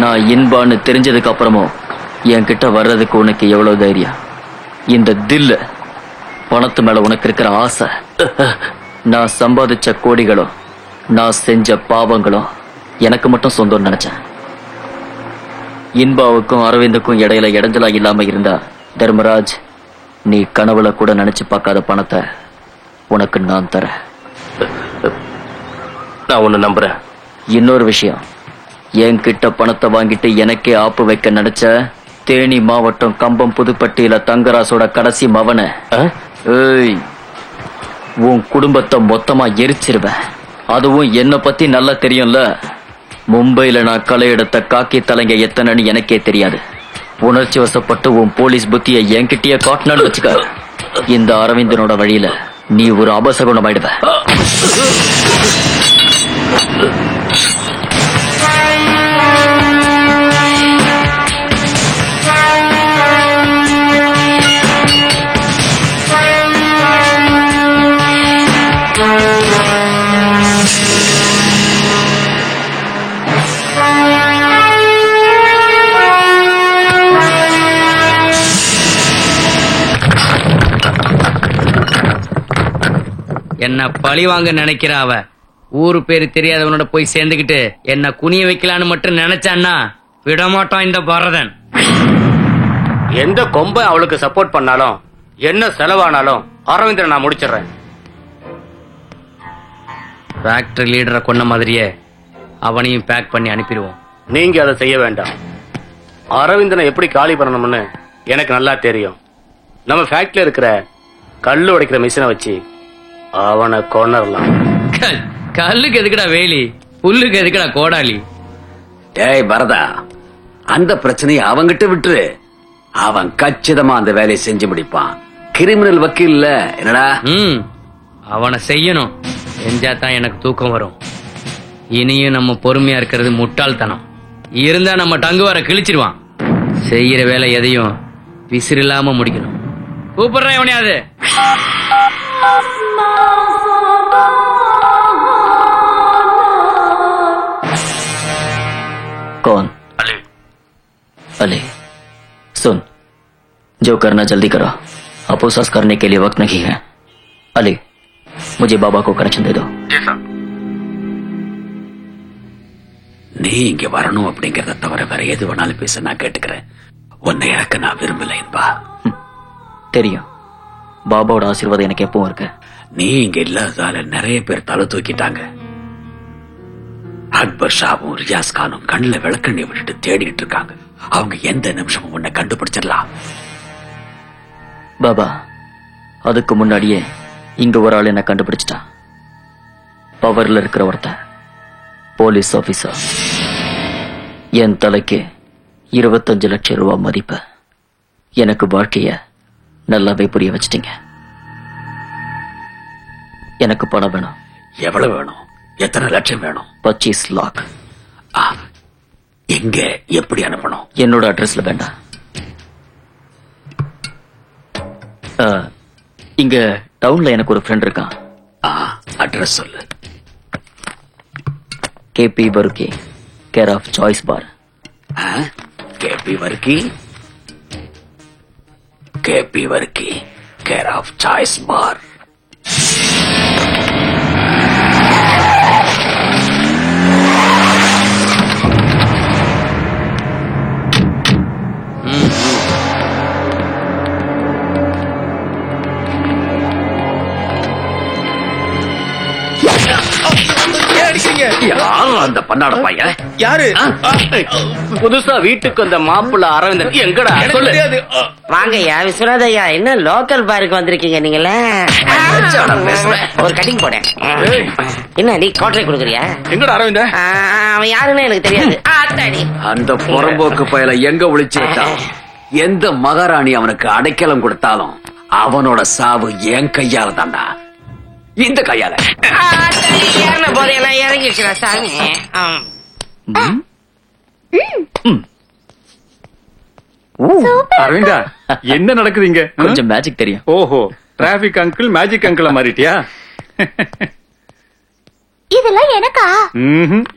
நான் இன்பான்னு தெரிஞ்சதுக்கு அப்புறமும் என்கிட்ட வர்றதுக்கு உனக்கு எவ்வளவு தைரியம்? இந்த தில்லு, பணத்து மேல உனக்கு இருக்கிற ஆசை, நான் சம்பாதிச்ச கோடிகளும் நான் செஞ்ச பாவங்களும் எனக்கு மட்டும் சொந்தம் நினைச்சேன். இன்பாவுக்கும் அரவிந்துக்கும் இடையில இடைஞ்சலா இல்லாம இருந்தா, தர்மராஜ், நீ கனவுல கூட நினைச்சு பார்க்காத பணத்தை உனக்கு நான் தரேன். நான் உன்னை நம்புறேன். இன்னொரு விஷயம், என்கிட்ட பணத்தை வாங்கிட்டு எனக்கே ஆப்பு வைக்க நினைச்ச தேனி மாவட்டம் கம்பம் புதுப்பட்டியில தங்கராசோட கடைசி மவன ஏய், உன் குடும்பத்தை மொத்தமா எரிச்சிருவேன். அதுவும் என்ன பத்தி நல்லா தெரியும்ல. மும்பையில நான் களை எடுத்த காக்கி தலைங்க எத்தனைன்னு எனக்கே தெரியாது. உணர்ச்சி வசப்பட்டு உன் போலீஸ் புத்தியை என்கிட்டயே காட்டினான்னு வச்சுக்க, இந்த அரவிந்தனோட வழியில நீ ஒரு அபசகுணம் ஆயிடுவ. என்ன பழி வாங்க நினைக்கிற அவ ஊரு பேரு தெரியாதவனோட போய் சேர்ந்துகிட்டு என்ன குனிய வைக்கலான்னு மட்டும் நினைச்சான்னா விடமாட்டான் இந்த பரதன். எந்த கொம்பை அவளுக்கு சப்போர்ட் பண்ணாலும் என்ன செலவானாலும் அரவிந்தனை நான் முடிச்சிடுறேன். ஃபேக்டரி லீடரை கொன்ன மாதிரியே அவனையும் பேக் பண்ணி அனுப்பிடுவோம். நீங்க அதை செய்ய வேண்டாம். அரவிந்தனை எப்படி காலி பண்ணணும்னு எனக்கு நல்லா தெரியும். நம்ம ஃபேக்டரியில இருக்கிற கல்லு உடைக்கிற மிஷினை வச்சு அவனை கொன்னரலாம். கல்லுக்கு எதுக்குடா வேலி, புல்லுக்கு எதுக்குடா கோடாலி? டேய் பரதா, அந்த பிரச்சனையை அவங்கிட்ட விட்டுரு. அவன் கச்சிதமா அந்த வேலையை செஞ்சு முடிப்பான். கிரிமினல் வக்கீல்ல என்னடா? அவனை செய்யணும். செஞ்சாதான் எனக்கு தூக்கம் வரும். இனியும் நம்ம பொறுமையா இருக்கிறது முட்டாள்தனம். இருந்தா நம்ம டங்கு வர கிழிச்சிருவான். செய்யற வேலை எதையும் விசிறில்லாம முடிக்கணும். கூப்பிடுறேன் எவனையாது. कौन? अली। अली, सुन, जो करना जल्दी करो, अपोसस करने के लिए वक्त नहीं है. अली, मुझे बाबा को कनेक्शन दे दो. जी सर. நீ இங்க வரணும் அப்படிங்கறத தவிர வேற எது வேணாலும் பேச நான் கேட்டுக்கிறேன். உன்னை இறக்க நான் விரும்பல என்பா. தெரியும், பாபாவோட ஆசீர்வாதம் எனக்கு எப்பவும் இருக்கு. நீ இங்க இல்லாததால நிறைய பேர் தலை தூக்கிட்டாங்க. அக்பர் ஷாவும் ரியாஸ் கானும் கண்ணுல விளக்கண்ணை விட்டுட்டு தேடிட்டு இருக்காங்க. அவங்க எந்த நிமிஷமும் உன்னை கண்டுபிடிச்சிடலாம். பாபா, அதுக்கு முன்னாடியே இங்க ஒரு ஆள் என்ன கண்டுபிடிச்சிட்டான். பவர்ல இருக்கிற ஒருத்தன், போலீஸ் ஆபீசர். என் தலைக்கு 25 லட்சம் ரூபாய் மதிப்பு. எனக்கு வாழ்க்கைய நல்லாவே புரிய வச்சிட்டீங்க. எனக்கு பணம் வேணும். எவ்வளவு வேணும்? எத்தனை லட்சம் வேணும்? 25 லாக். எங்க எப்படி அனுப்பணும்? என்னோட அட்ரஸ்ல வேண்டாம். இங்க டவுன்ல எனக்கு ஒரு ஃப்ரெண்ட் இருக்கான். அட்ரஸ் சொல்லு. KP Varkey, care of Choice Bar. KP Varkey, KP Varkey, care of Choice Bar. அந்த பண்ணாட பையன் யாரு? புதுசா வீட்டுக்கு வந்த மாப்பிள்ள அரவிந்தன் எங்கடா? சொல்லு. வாங்கய்யா விஸ்வநாதையா, என்ன லோக்கல் பாருக்கு வந்திருக்கீங்க நீங்களே? ஒரு கட்டிங் போட. என்ன நீ கோட்டரை கொடுக்குறியா? எங்கடா அரவிந்த? அவன் யாருன்னு எனக்கு தெரியாது. அந்த புறம்போக்கு பயல எங்க ஒளிச்சு வச்சான்? எந்த மகாராணி அவனுக்கு அடைக்கலம் கொடுத்தாலும் அவனோட சாவு என் கையால தாண்டா. இந்த கையால போதையெல்லாம் இறங்கிடுச்சுடா சாமி. அரவிந்தா, என்ன நடக்குதுங்க? கொஞ்சம் மேஜிக் தெரியும். ஓஹோ, டிராபிக் அங்கிள் மேஜிக் அங்கிள மாறிட்டியா? இதெல்லாம் எனக்கா?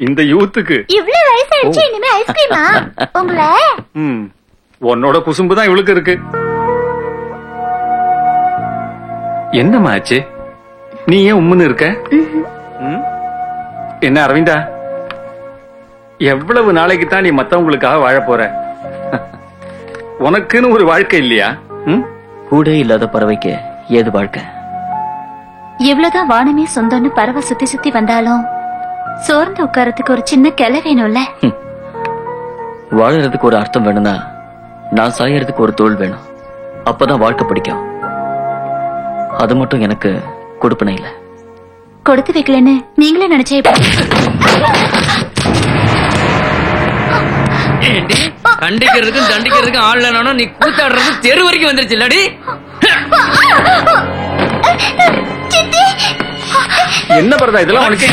இந்த யூத்துக்கு இவ்வளவு வயசாயிடுச்சு, இனிமே ஐஸ்கிரீமா? உங்களை உன்னோட குசும்பு தான் இவளுக்கு இருக்கு. என்னமாச்சு? நீ ஏன் உம்முன்னு இருக்க? என்ன அரவிந்தா, எவ்வளவு நாளைக்கு தான் நீ மத்தவங்களுக்காக வாழ போற? உனக்குன்னு ஒரு வாழ்க்கை இல்லையா? கூட இல்லாத பறவைக்கு ஏது வாழ்க்கை? எவ்வளவுதான் வானமே சொந்தம்னு பறவை சுத்தி சுத்தி வந்தாலும் சோர்ந்து உட்காரத்துக்கு ஒரு சின்ன கிளை வேணும்ல. வாழறதுக்கு ஒரு அர்த்தம் வேணும்னா நான் சாயறதுக்கு ஒரு தோல் வேணும். அப்பதான் வாழ்க்கை பிடிக்கும். அது மட்டும் எனக்கு கொடுப்பனை இல்ல. கொடுத்து வைக்கலன்னு நீங்களே நினைச்சே. கண்டிக்கிறதுக்கும் தண்டிக்கிறதுக்கும் ஆள் இல்லைனா நீ கூத்தாடுறது தெரு வரைக்கும் வந்துருச்சு இல்லடி. என்ன பரதா இதெல்லாம் உனக்கு?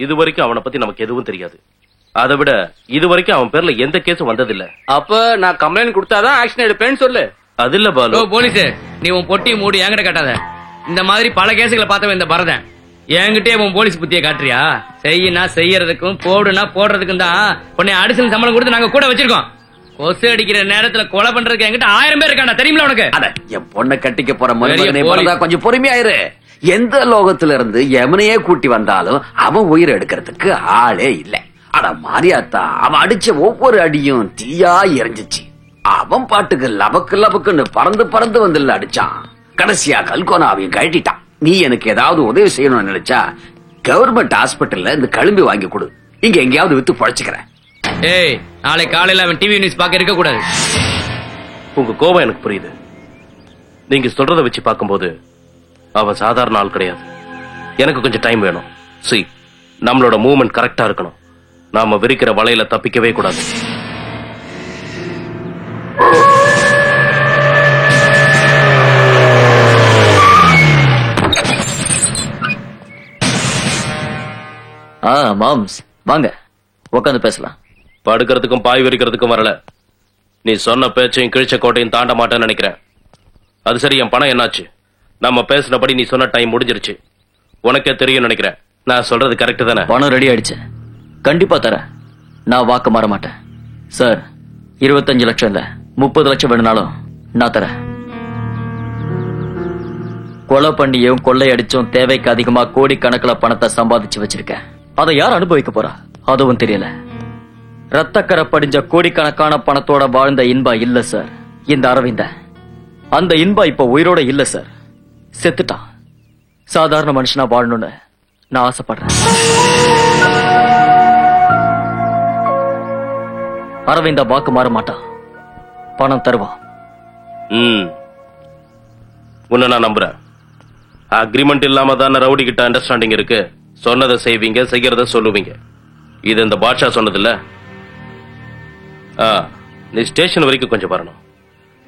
இதுவரைக்கும் அவனை பத்தி நமக்கு எதுவும் தெரியாது. அதை விட இதுவரைக்கும் அவன் பேர்ல எந்த கேஸும் வந்ததில்ல. அப்ப நான் கம்ப்ளைண்ட் கொடுத்தாதான் ஆக்ஷன் எடுப்பேன்னு சொல்லு. அது இல்ல பாலு. போலீஸ், நீ உன் பொட்டி மூடி என்கிட்ட காட்டாத. இந்த மாதிரி பல கேசுகளை பார்த்தவன் இந்த பரதன். என்கிட்டே உன் போலீஸ் புத்திய காட்டுறியா? செய்யினா செய்யறதுக்கும் போடுனா போடுறதுக்கும் தான் உன்னை அடிஷனல் சம்பளம் கொடுத்து நாங்க கூட வச்சிருக்கோம். கொசு அடிக்கிற நேரத்துல கொலை பண்றதுக்கு என்கிட்ட 1000 பேர் இருக்காண்டா, தெரியுமில உனக்கு? அட என் பொண்ணை கட்டிக்க போற மருமகனே பரதா, கொஞ்சம் பொறுமையாயிரு. எந்த லோகத்துல இருந்து எவனையே கூட்டி வந்தாலும் அவன் உயிரை எடுக்கிறதுக்கு ஆளே இல்ல. ஆனா மாரியாத்தா அவன் அடிச்ச ஒவ்வொரு அடியும் தீயா எரிஞ்சிச்சு. அவன் பாட்டுக்கு லபக்கு லபக்குன்னு பறந்து பறந்து வந்து அடிச்சான். கடைசியா கல்கோனாவையும் கழட்டிட்டான். நீ எனக்கு ஏதாவது உதவி செய்யணும்னு நினைச்சா கவர்மெண்ட் ஹாஸ்பிட்டல்ல இந்த கழும்பி வாங்கி கொடு. இங்க எங்கேயாவது வித்து பழச்சுக்கிறேன். ஏய், நாளை காலையில அவன் டிவி நியூஸ் பார்க்க இருக்க கூடாது. உங்க கோபம் எனக்கு புரியுது. நீங்க சொல்றத வச்சு பார்க்கும்போது அவன் சாதாரண ஆள் கிடையாது. எனக்கு கொஞ்சம் டைம் வேணும். நம்மளோட மூவ்மெண்ட் கரெக்டா இருக்கணும். நாம விரிக்கிற வலையில தப்பிக்கவே கூடாது. மாம்ஸ் வாங்க உட்காந்து பேசலாம். படுக்கிறதுக்கும் பாய் விரிக்கிறதுக்கும் வரல. நீ சொன்ன பேச்சையும் கிழிச்ச கோட்டையும் தாண்ட மாட்டேன்னு நினைக்கிறேன். அது சரி, என் பணம் என்னாச்சு? நம்ம பேசினபடி நீ சொன்ன டைம் முடிஞ்சிருச்சு. உனக்கே தெரியும் நினைக்கிறேன். நான் சொல்றது கரெக்ட் தானே? பணம் ரெடி ஆயிடுச்சு, கண்டிப்பா தரேன். நான் வாக்கு மாற மாட்டேன் சார். 25 லட்சம் இல்ல 30 லட்சம் வேணும்னாலும் நான் தரேன். கொலை பண்ணியும் கொள்ளையடிச்சும் தேவைக்கு அதிகமா கோடிக்கணக்கில் பணத்தை சம்பாதிச்சு வச்சிருக்கேன். அதை யார் அனுபவிக்க போறா அதுவும் தெரியல. ரத்தக்கரை படிஞ்ச கோடிக்கணக்கான பணத்தோட வாழ்ந்த இன்பா இல்ல சார் இந்த அரவிந்த. அந்த இன்பா இப்ப உயிரோட இல்ல சார், செத்துட்டான். சாதாரண மனுஷனா வாழணும்னு நான் ஆசைப்படுறேன். அரவிந்தா வாக்கு மாற மாட்டான், பணம் தருவான். உன்னை நான் நம்புறேன். அக்ரிமெண்ட் இல்லாம தானே ரவுடி கிட்ட அண்டர்ஸ்டாண்டிங் இருக்கு. சொன்னதை செய்வீங்க, செய்யறத சொல்லுவீங்க. இது இந்த பாட்ஷா சொன்னதில்ல. நீ ஸ்டேஷன் வரைக்கும் கொஞ்சம் வரணும்.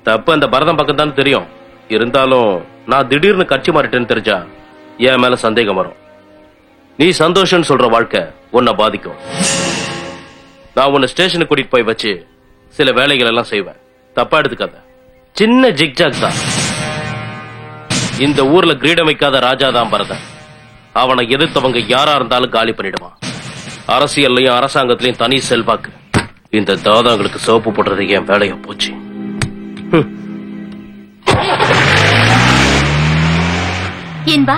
தப்பு அந்த பரதம் பக்கம் தான் தெரியும். இருந்தாலும் நான் திடீர்னு கட்சி மாறிட்டேன்னு தெரிஞ்சா என் மேல சந்தேகம் வரும். நீ சந்தோஷம் சொல்ற வாழ்க்கை உன்னை பாதிக்கும். நான் உன்னை ஸ்டேஷனுக்கு கூட்டிட்டு போய் வச்சு சில வேலைகள் எல்லாம் செய்வேன். தப்பா எடுத்துக்காத. சின்ன ஜிக்ஜாக் தான். இந்த ஊர்ல கிரீடம் வைக்காத ராஜா தான் பரதன். அவனை எதிர்த்தவங்க யாரா இருந்தாலும் காலி பண்ணிடுவான். அரசியல்லையும் அரசாங்கத்திலையும் தனி செல்வாக்கு. இந்த தாதாங்களுக்கு சோப்பு போடுறது என் வேலையா போச்சு. என்பா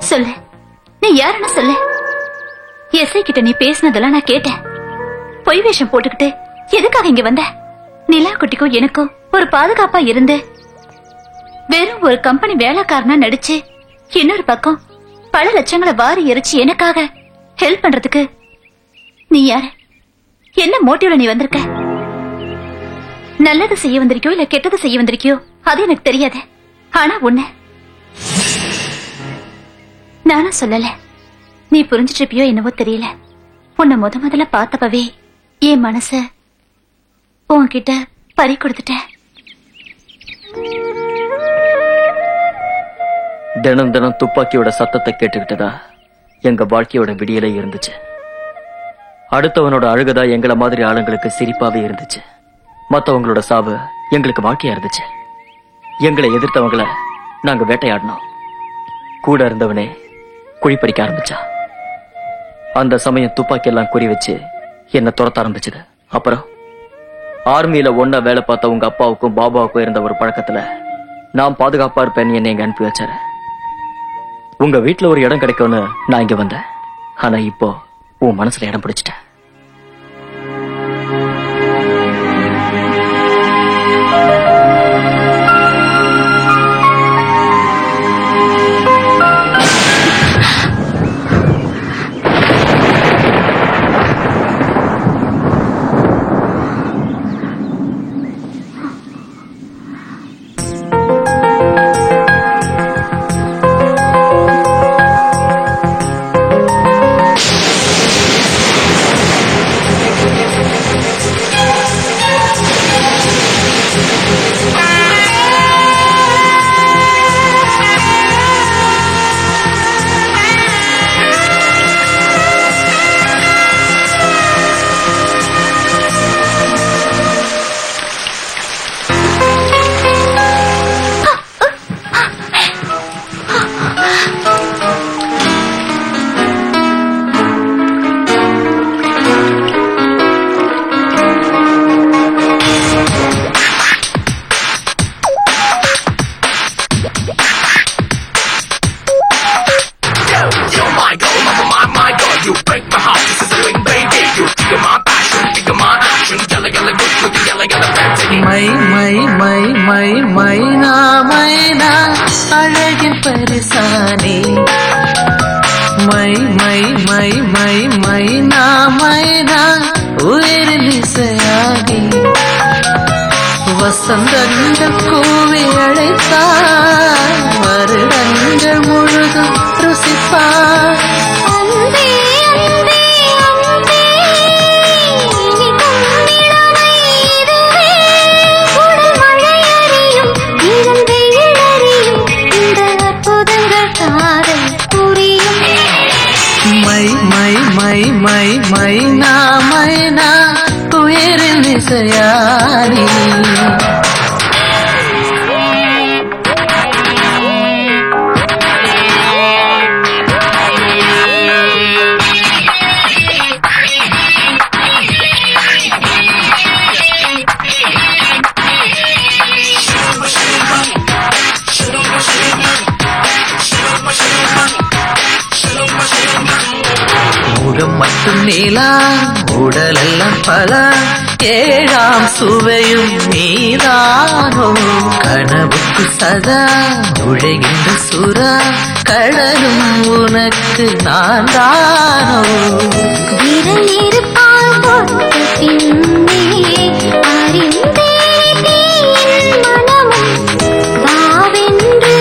சொல்லு, நீ யாருன்னு சொல்லு. எஸ்ஐ கிட்ட நீ பேசினதெல்லாம் நான் கேட்டேன். பொய் வேஷம் போட்டுக்கிட்டு எதுக்காக இங்க வந்த? நிலா குட்டிக்கும் எனக்கும் ஒரு பாதுகாப்பா இருந்து வெறும் ஒரு கம்பெனி வேலைக்காரனா நடிச்சு இன்னொரு பக்கம் பல லட்சங்களை வாரி எரிச்சு எனக்காக ஹெல்ப் பண்றதுக்கு நீ யாரு? என்ன மோட்டிவ்ல நீ வந்திருக்க? நல்லது செய்ய வந்திருக்கியோ இல்ல கெட்டது செய்ய வந்திருக்கியோ அது எனக்கு தெரியாது. ஆனா உன்ன நானும் சொல்லல. நீ புரிஞ்சிட்டு இருப்பியோ என்னவோ தெரியல. உன்னை முதல்ல பார்த்தப்பவே என் மனச உன்கிட்ட பறி கொடுத்துட்டேன். தினம் தினம் துப்பாக்கியோட சத்தத்தை கேட்டுக்கிட்டதா எங்க வாழ்க்கையோட விடியலே இருந்துச்சு. அடுத்தவனோட அழுகதா எங்களை மாதிரி ஆளுங்களுக்கு சிரிப்பாவே இருந்துச்சு. மத்தவங்களோட சாவு எங்களுக்கு வாழ்க்கையா இருந்துச்சு. எங்களை எதிர்த்தவங்கள நாங்க வேட்டையாடினோம். கூட இருந்தவனே குழி பறிக்க ஆரம்பிச்சா. அந்த சமயம் துப்பாக்கி எல்லாம் குறி வச்சு என்ன துரத்த ஆரம்பிச்சது. அப்புறம் ஆர்மியில ஒன்னா வேலை பார்த்த உங்க அப்பாவுக்கும் பாபாவுக்கும் இருந்த ஒரு பழக்கத்துல நான் பாதுகாப்பா இருப்பேன் என்னை எங்க அனுப்பி வச்சாரு. உங்க வீட்டுல ஒரு இடம் கிடைக்கும்னு நான் இங்க வந்தேன். ஆனா இப்போ உன் மனசுல இடம் பிடிச்சிட்டேன். மைனா அழகின் பரிசானே மை மை மை மை மைனா மைனா உயிரின் இசையாகி வசந்தங்கள் கூவி அழைத்தார் வருடங்கள் முழுதும் ருசிப்பார் மை மை மை மை மைனா மைனா உயிரின் இசையானி மட்டும் நீலா உடலெல்லாம் பல ஏழாம் சுவையும் நீதானோ கனவுக்கு சதா நுழைகின்ற சுறா கடலும் உனக்கு நான் தானோ விரல் இருப்பால் தொட்ட பின்னே அறிந்தே மனமும் வாவென்று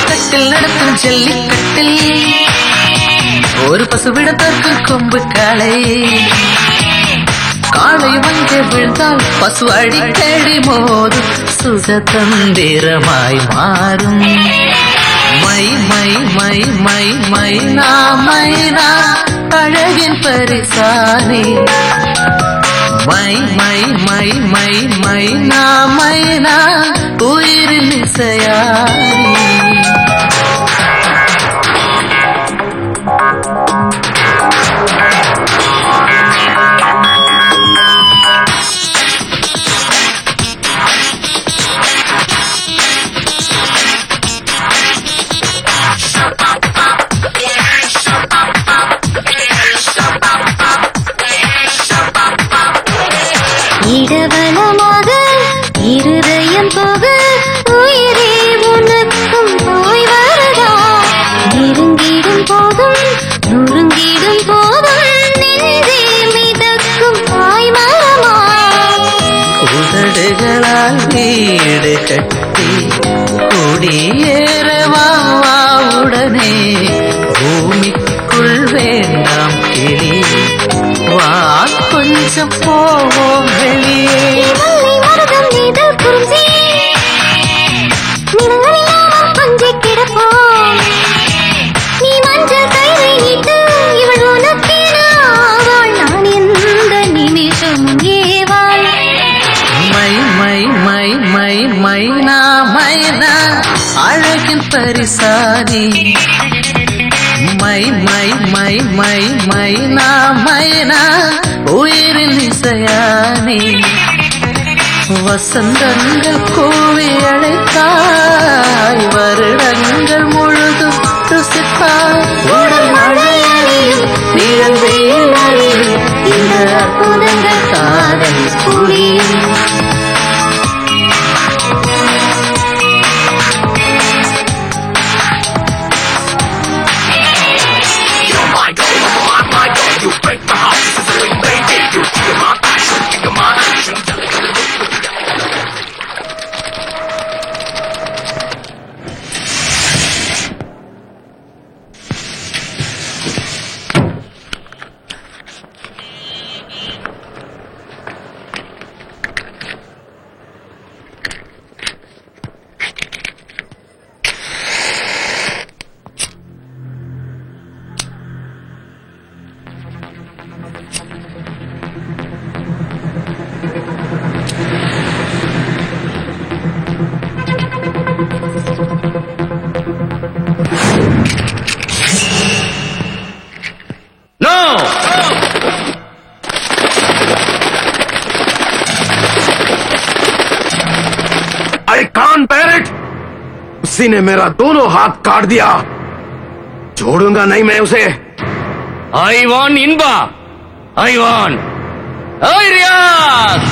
கட்டில் நடக்கும் ஜல்லிக்கட்டில் ஒரு பசுவிடத்திற்கு கொம்பு காளை காளை வங்கே விழுந்தால் பசு அடிக்கடி மோதும் சுகதந்திரமாய் மாறும் மை மை மை மை மைனா மைனா அழகின் பரிசானி மை மை மை மை மைனா மைனா உயிரின் இசையானி இடவலமாக இருதயம் போக உயிரே உனக்கும் போய் வரதா நெருங்கிடும் போதும் நொறுங்கிடும் போதும் நெஞ்சே மிதக்கும் தாய் மரமா உதடுகளால் வீடு கட்டி குடியேறவா உடனே பூமிக்குள் வேண்டாம் கிளி வா கொஞ்சம் போவோம் வெளியே மருதம் நீதல் குறிஞ்சி நிலவில்லாமல் கொஞ்சி கிடப்போம் நீ மஞ்சள் கயிறை நீட்டு இவள் உனக்கேனாவாள் நான் எந்த நிமிஷம் ஏவாள் மை மை மை மை மைனா மைனா அழகின் பரிசானி மை மை மை மை மைனா மைனா உயிரின் இசையானி வசந்தங்கள் கூவி அழைத்தாய் வருடங்கள் முழுதும் ருசித்தாய் உடல் மழையணியும் நிழல் வெயில் அழியும் இந்த அற்புதங்கள் காதல் புரியும் उसी ने मेरा दोनों हाथ काट दिया छोड़ूंगा नहीं मैं उसे आई वान इनबा आई वान आई रियाज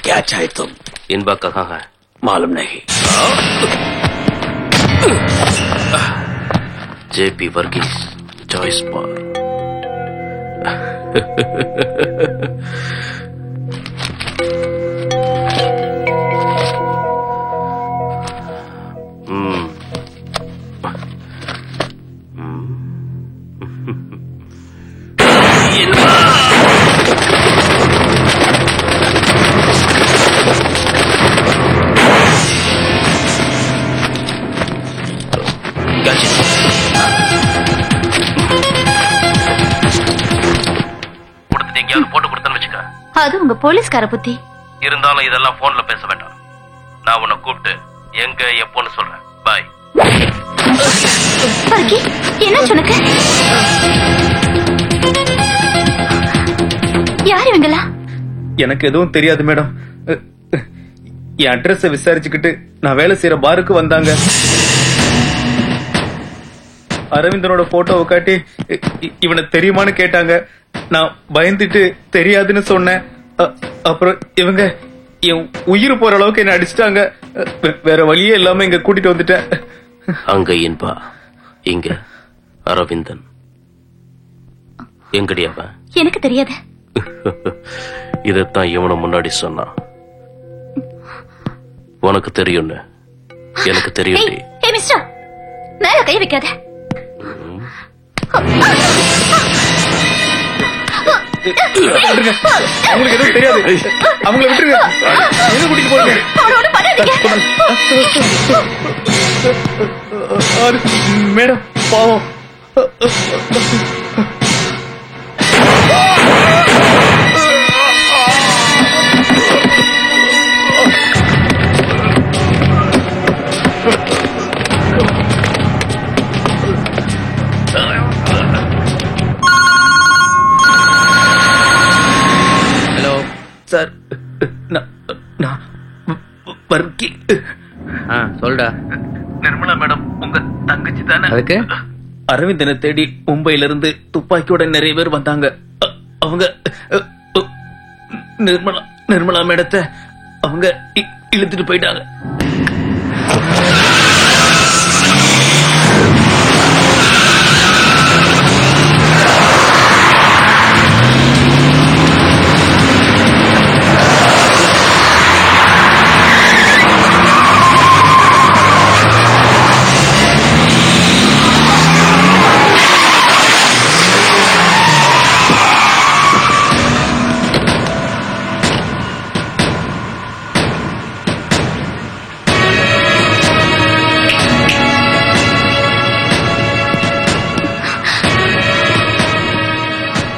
क्या चाहे तुम? इनबा कहाँ है? मालूम नहीं। जेपी वर्गीस चॉइस पर அது உங்க போலீஸ்கார புத்தி. இருந்தாலும் இதெல்லாம் போன்ல பேச வேண்டாம். நான் உன்னை கூப்பிட்டு எங்க எப்போன்னு சொல்றேன். பாய். என்ன சொன்னக்கு? யார் இவங்களா? எனக்கு எதுவும் தெரியாது மேடம். என் அட்ரஸ் விசாரிச்சுக்கிட்டு நான் வேலை செய்யற பாருக்கு வந்தாங்க. அரவிந்தனோட போட்டோவை காட்டி இவனை தெரியுமான்னு கேட்டாங்க. நான் பயந்துட்டு தெரியாதுன்னு சொன்னேன். அப்புறம் இவங்க என் உயிர் போற அளவுக்கு என்ன அடிச்சிட்டாங்க. வேற வழியே இல்லாம இங்க கூட்டிட்டு வந்துட்டேன். அங்க இன்பா, இங்க அரவிந்தன். எங்கடி அவன்? எனக்கு தெரியாது. இதத்தான் இவனை முன்னாடி சொன்னான். உனக்கு தெரியும்னு எனக்கு தெரியும். மிஸ்டர், மேல கை வைக்காத. அவங்களுக்கு எதுவும் தெரியாது. அவங்களை விட்டுருங்க. எங்க கூட்டிட்டு போறீங்க? மேடம் பாவம். சார், சொல்டா. நிர்மலா மேடம் உங்க தங்கச்சி தானே? அதுக்கு அரவிந்தனை தேடி மும்பையில இருந்து துப்பாக்கியோட நிறைய பேர் வந்தாங்க. அவங்க நிர்மலா மேடத்தை அவங்க இழுத்துட்டு போயிட்டாங்க.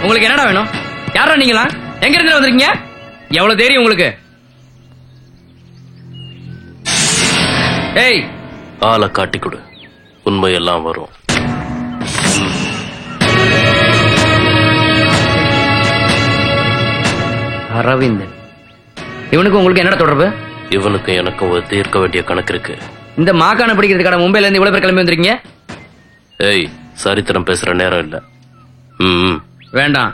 உங்களுக்கு என்னடா வேணும்? யாரா நீங்களா? எங்க இருந்து வந்திருக்கீங்க? எவ்வளவு தைரியம் உங்களுக்கு? ஏய், ஆளை காட்டி கொடு, உண்மையெல்லாம் வரும். அரவிந்தன், இவனுக்கு உங்களுக்கு என்ன தொடர்பு? இவனுக்கு எனக்கு ஒரு தீர்க்க வேண்டிய கணக்கு இருக்கு. இந்த மாகாண பிடிக்கிறதுக்கான மும்பைல இருந்து இவ்வளவு பேர் கிளம்பி வந்திருக்கீங்க? ஏய், சரித்திரம் பேசுற நேரம் இல்ல. வேண்டாம்.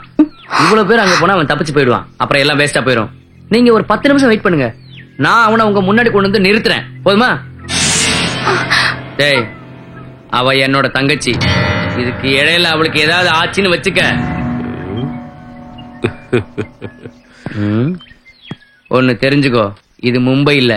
இவ்வளவு பேர் அங்க போனா அவன் தப்பிச்சு போயிடுவான். அப்புறம் எல்லாம் வேஸ்டா போயிடும். நீங்க ஒரு 10 நிமிஷம் வெயிட் பண்ணுங்க. நான் அவனை உங்க முன்னாடி கொண்டு வந்து நிறுத்துறேன். போதுமா? டேய், அவ என்னோட தங்கச்சி. இதுக்கு இடையில அவளுக்கு ஏதாவது ஆச்சுன்னு வச்சுக்க. ஒன்னு தெரிஞ்சுக்கோ, இது மும்பை இல்ல.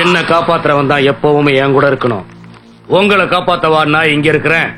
என்ன காப்பாத்துறவன் தான் எப்பவுமே என் கூட இருக்கணும். உங்களை காப்பாத்தவா நான் இங்க இருக்கிறேன்.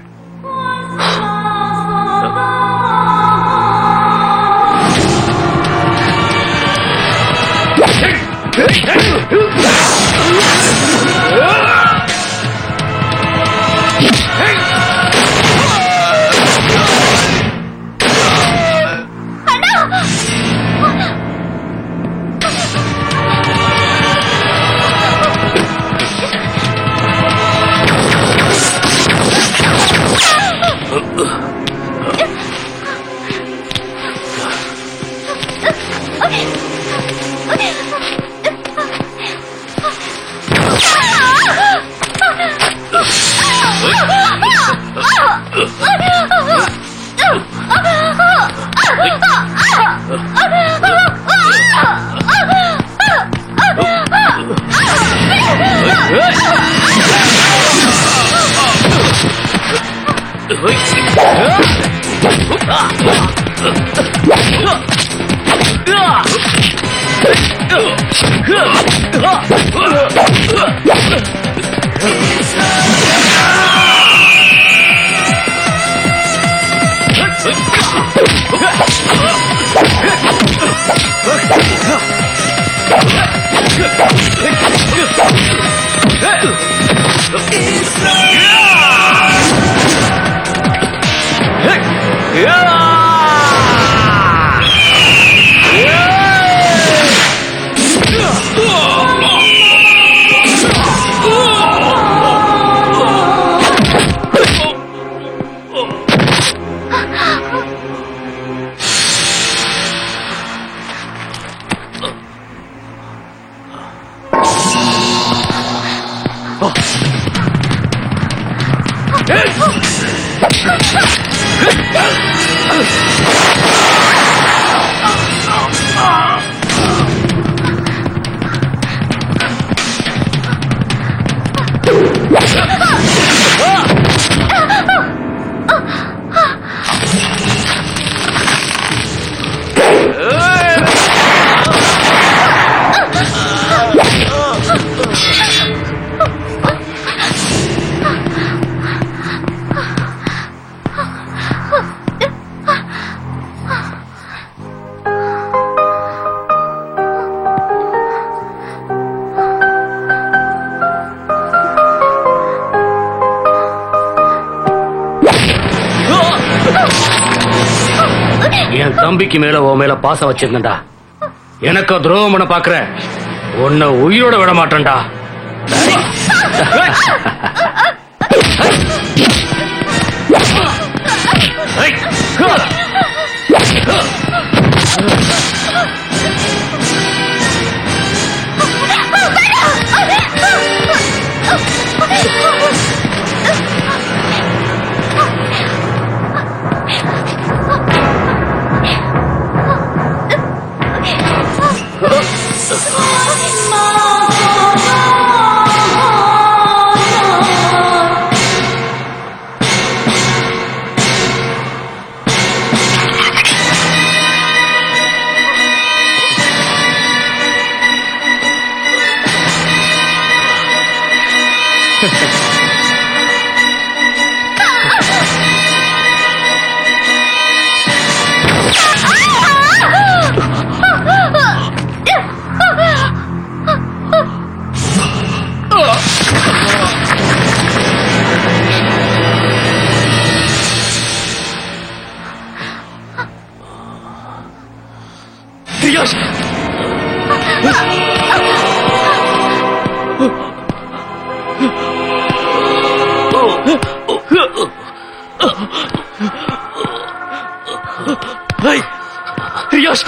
என் தம்பிக்கு மேல உன் மேல பாசம் வச்சிருந்தா எனக்கு துரோகம் பண்ண பாக்குற உன்னை உயிரோட விட மாட்டேன்டா. ரியாஷ் ரியாஷ்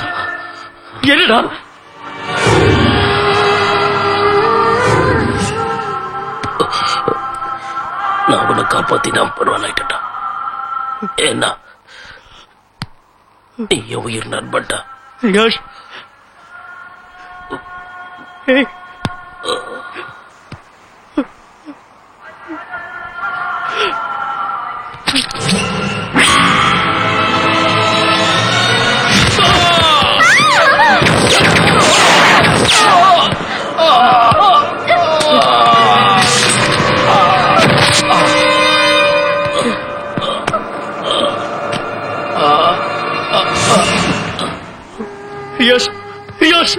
என்னடா நான் அவனை காப்பாத்தினா பரவாயில்லட்டா. ஏன்னா நீ என் உயிர் நண்பன்டா. ரியாஷ் ரியாஷ் ரியாஷ்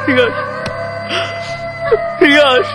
ரியாஷ் ரியாஷ்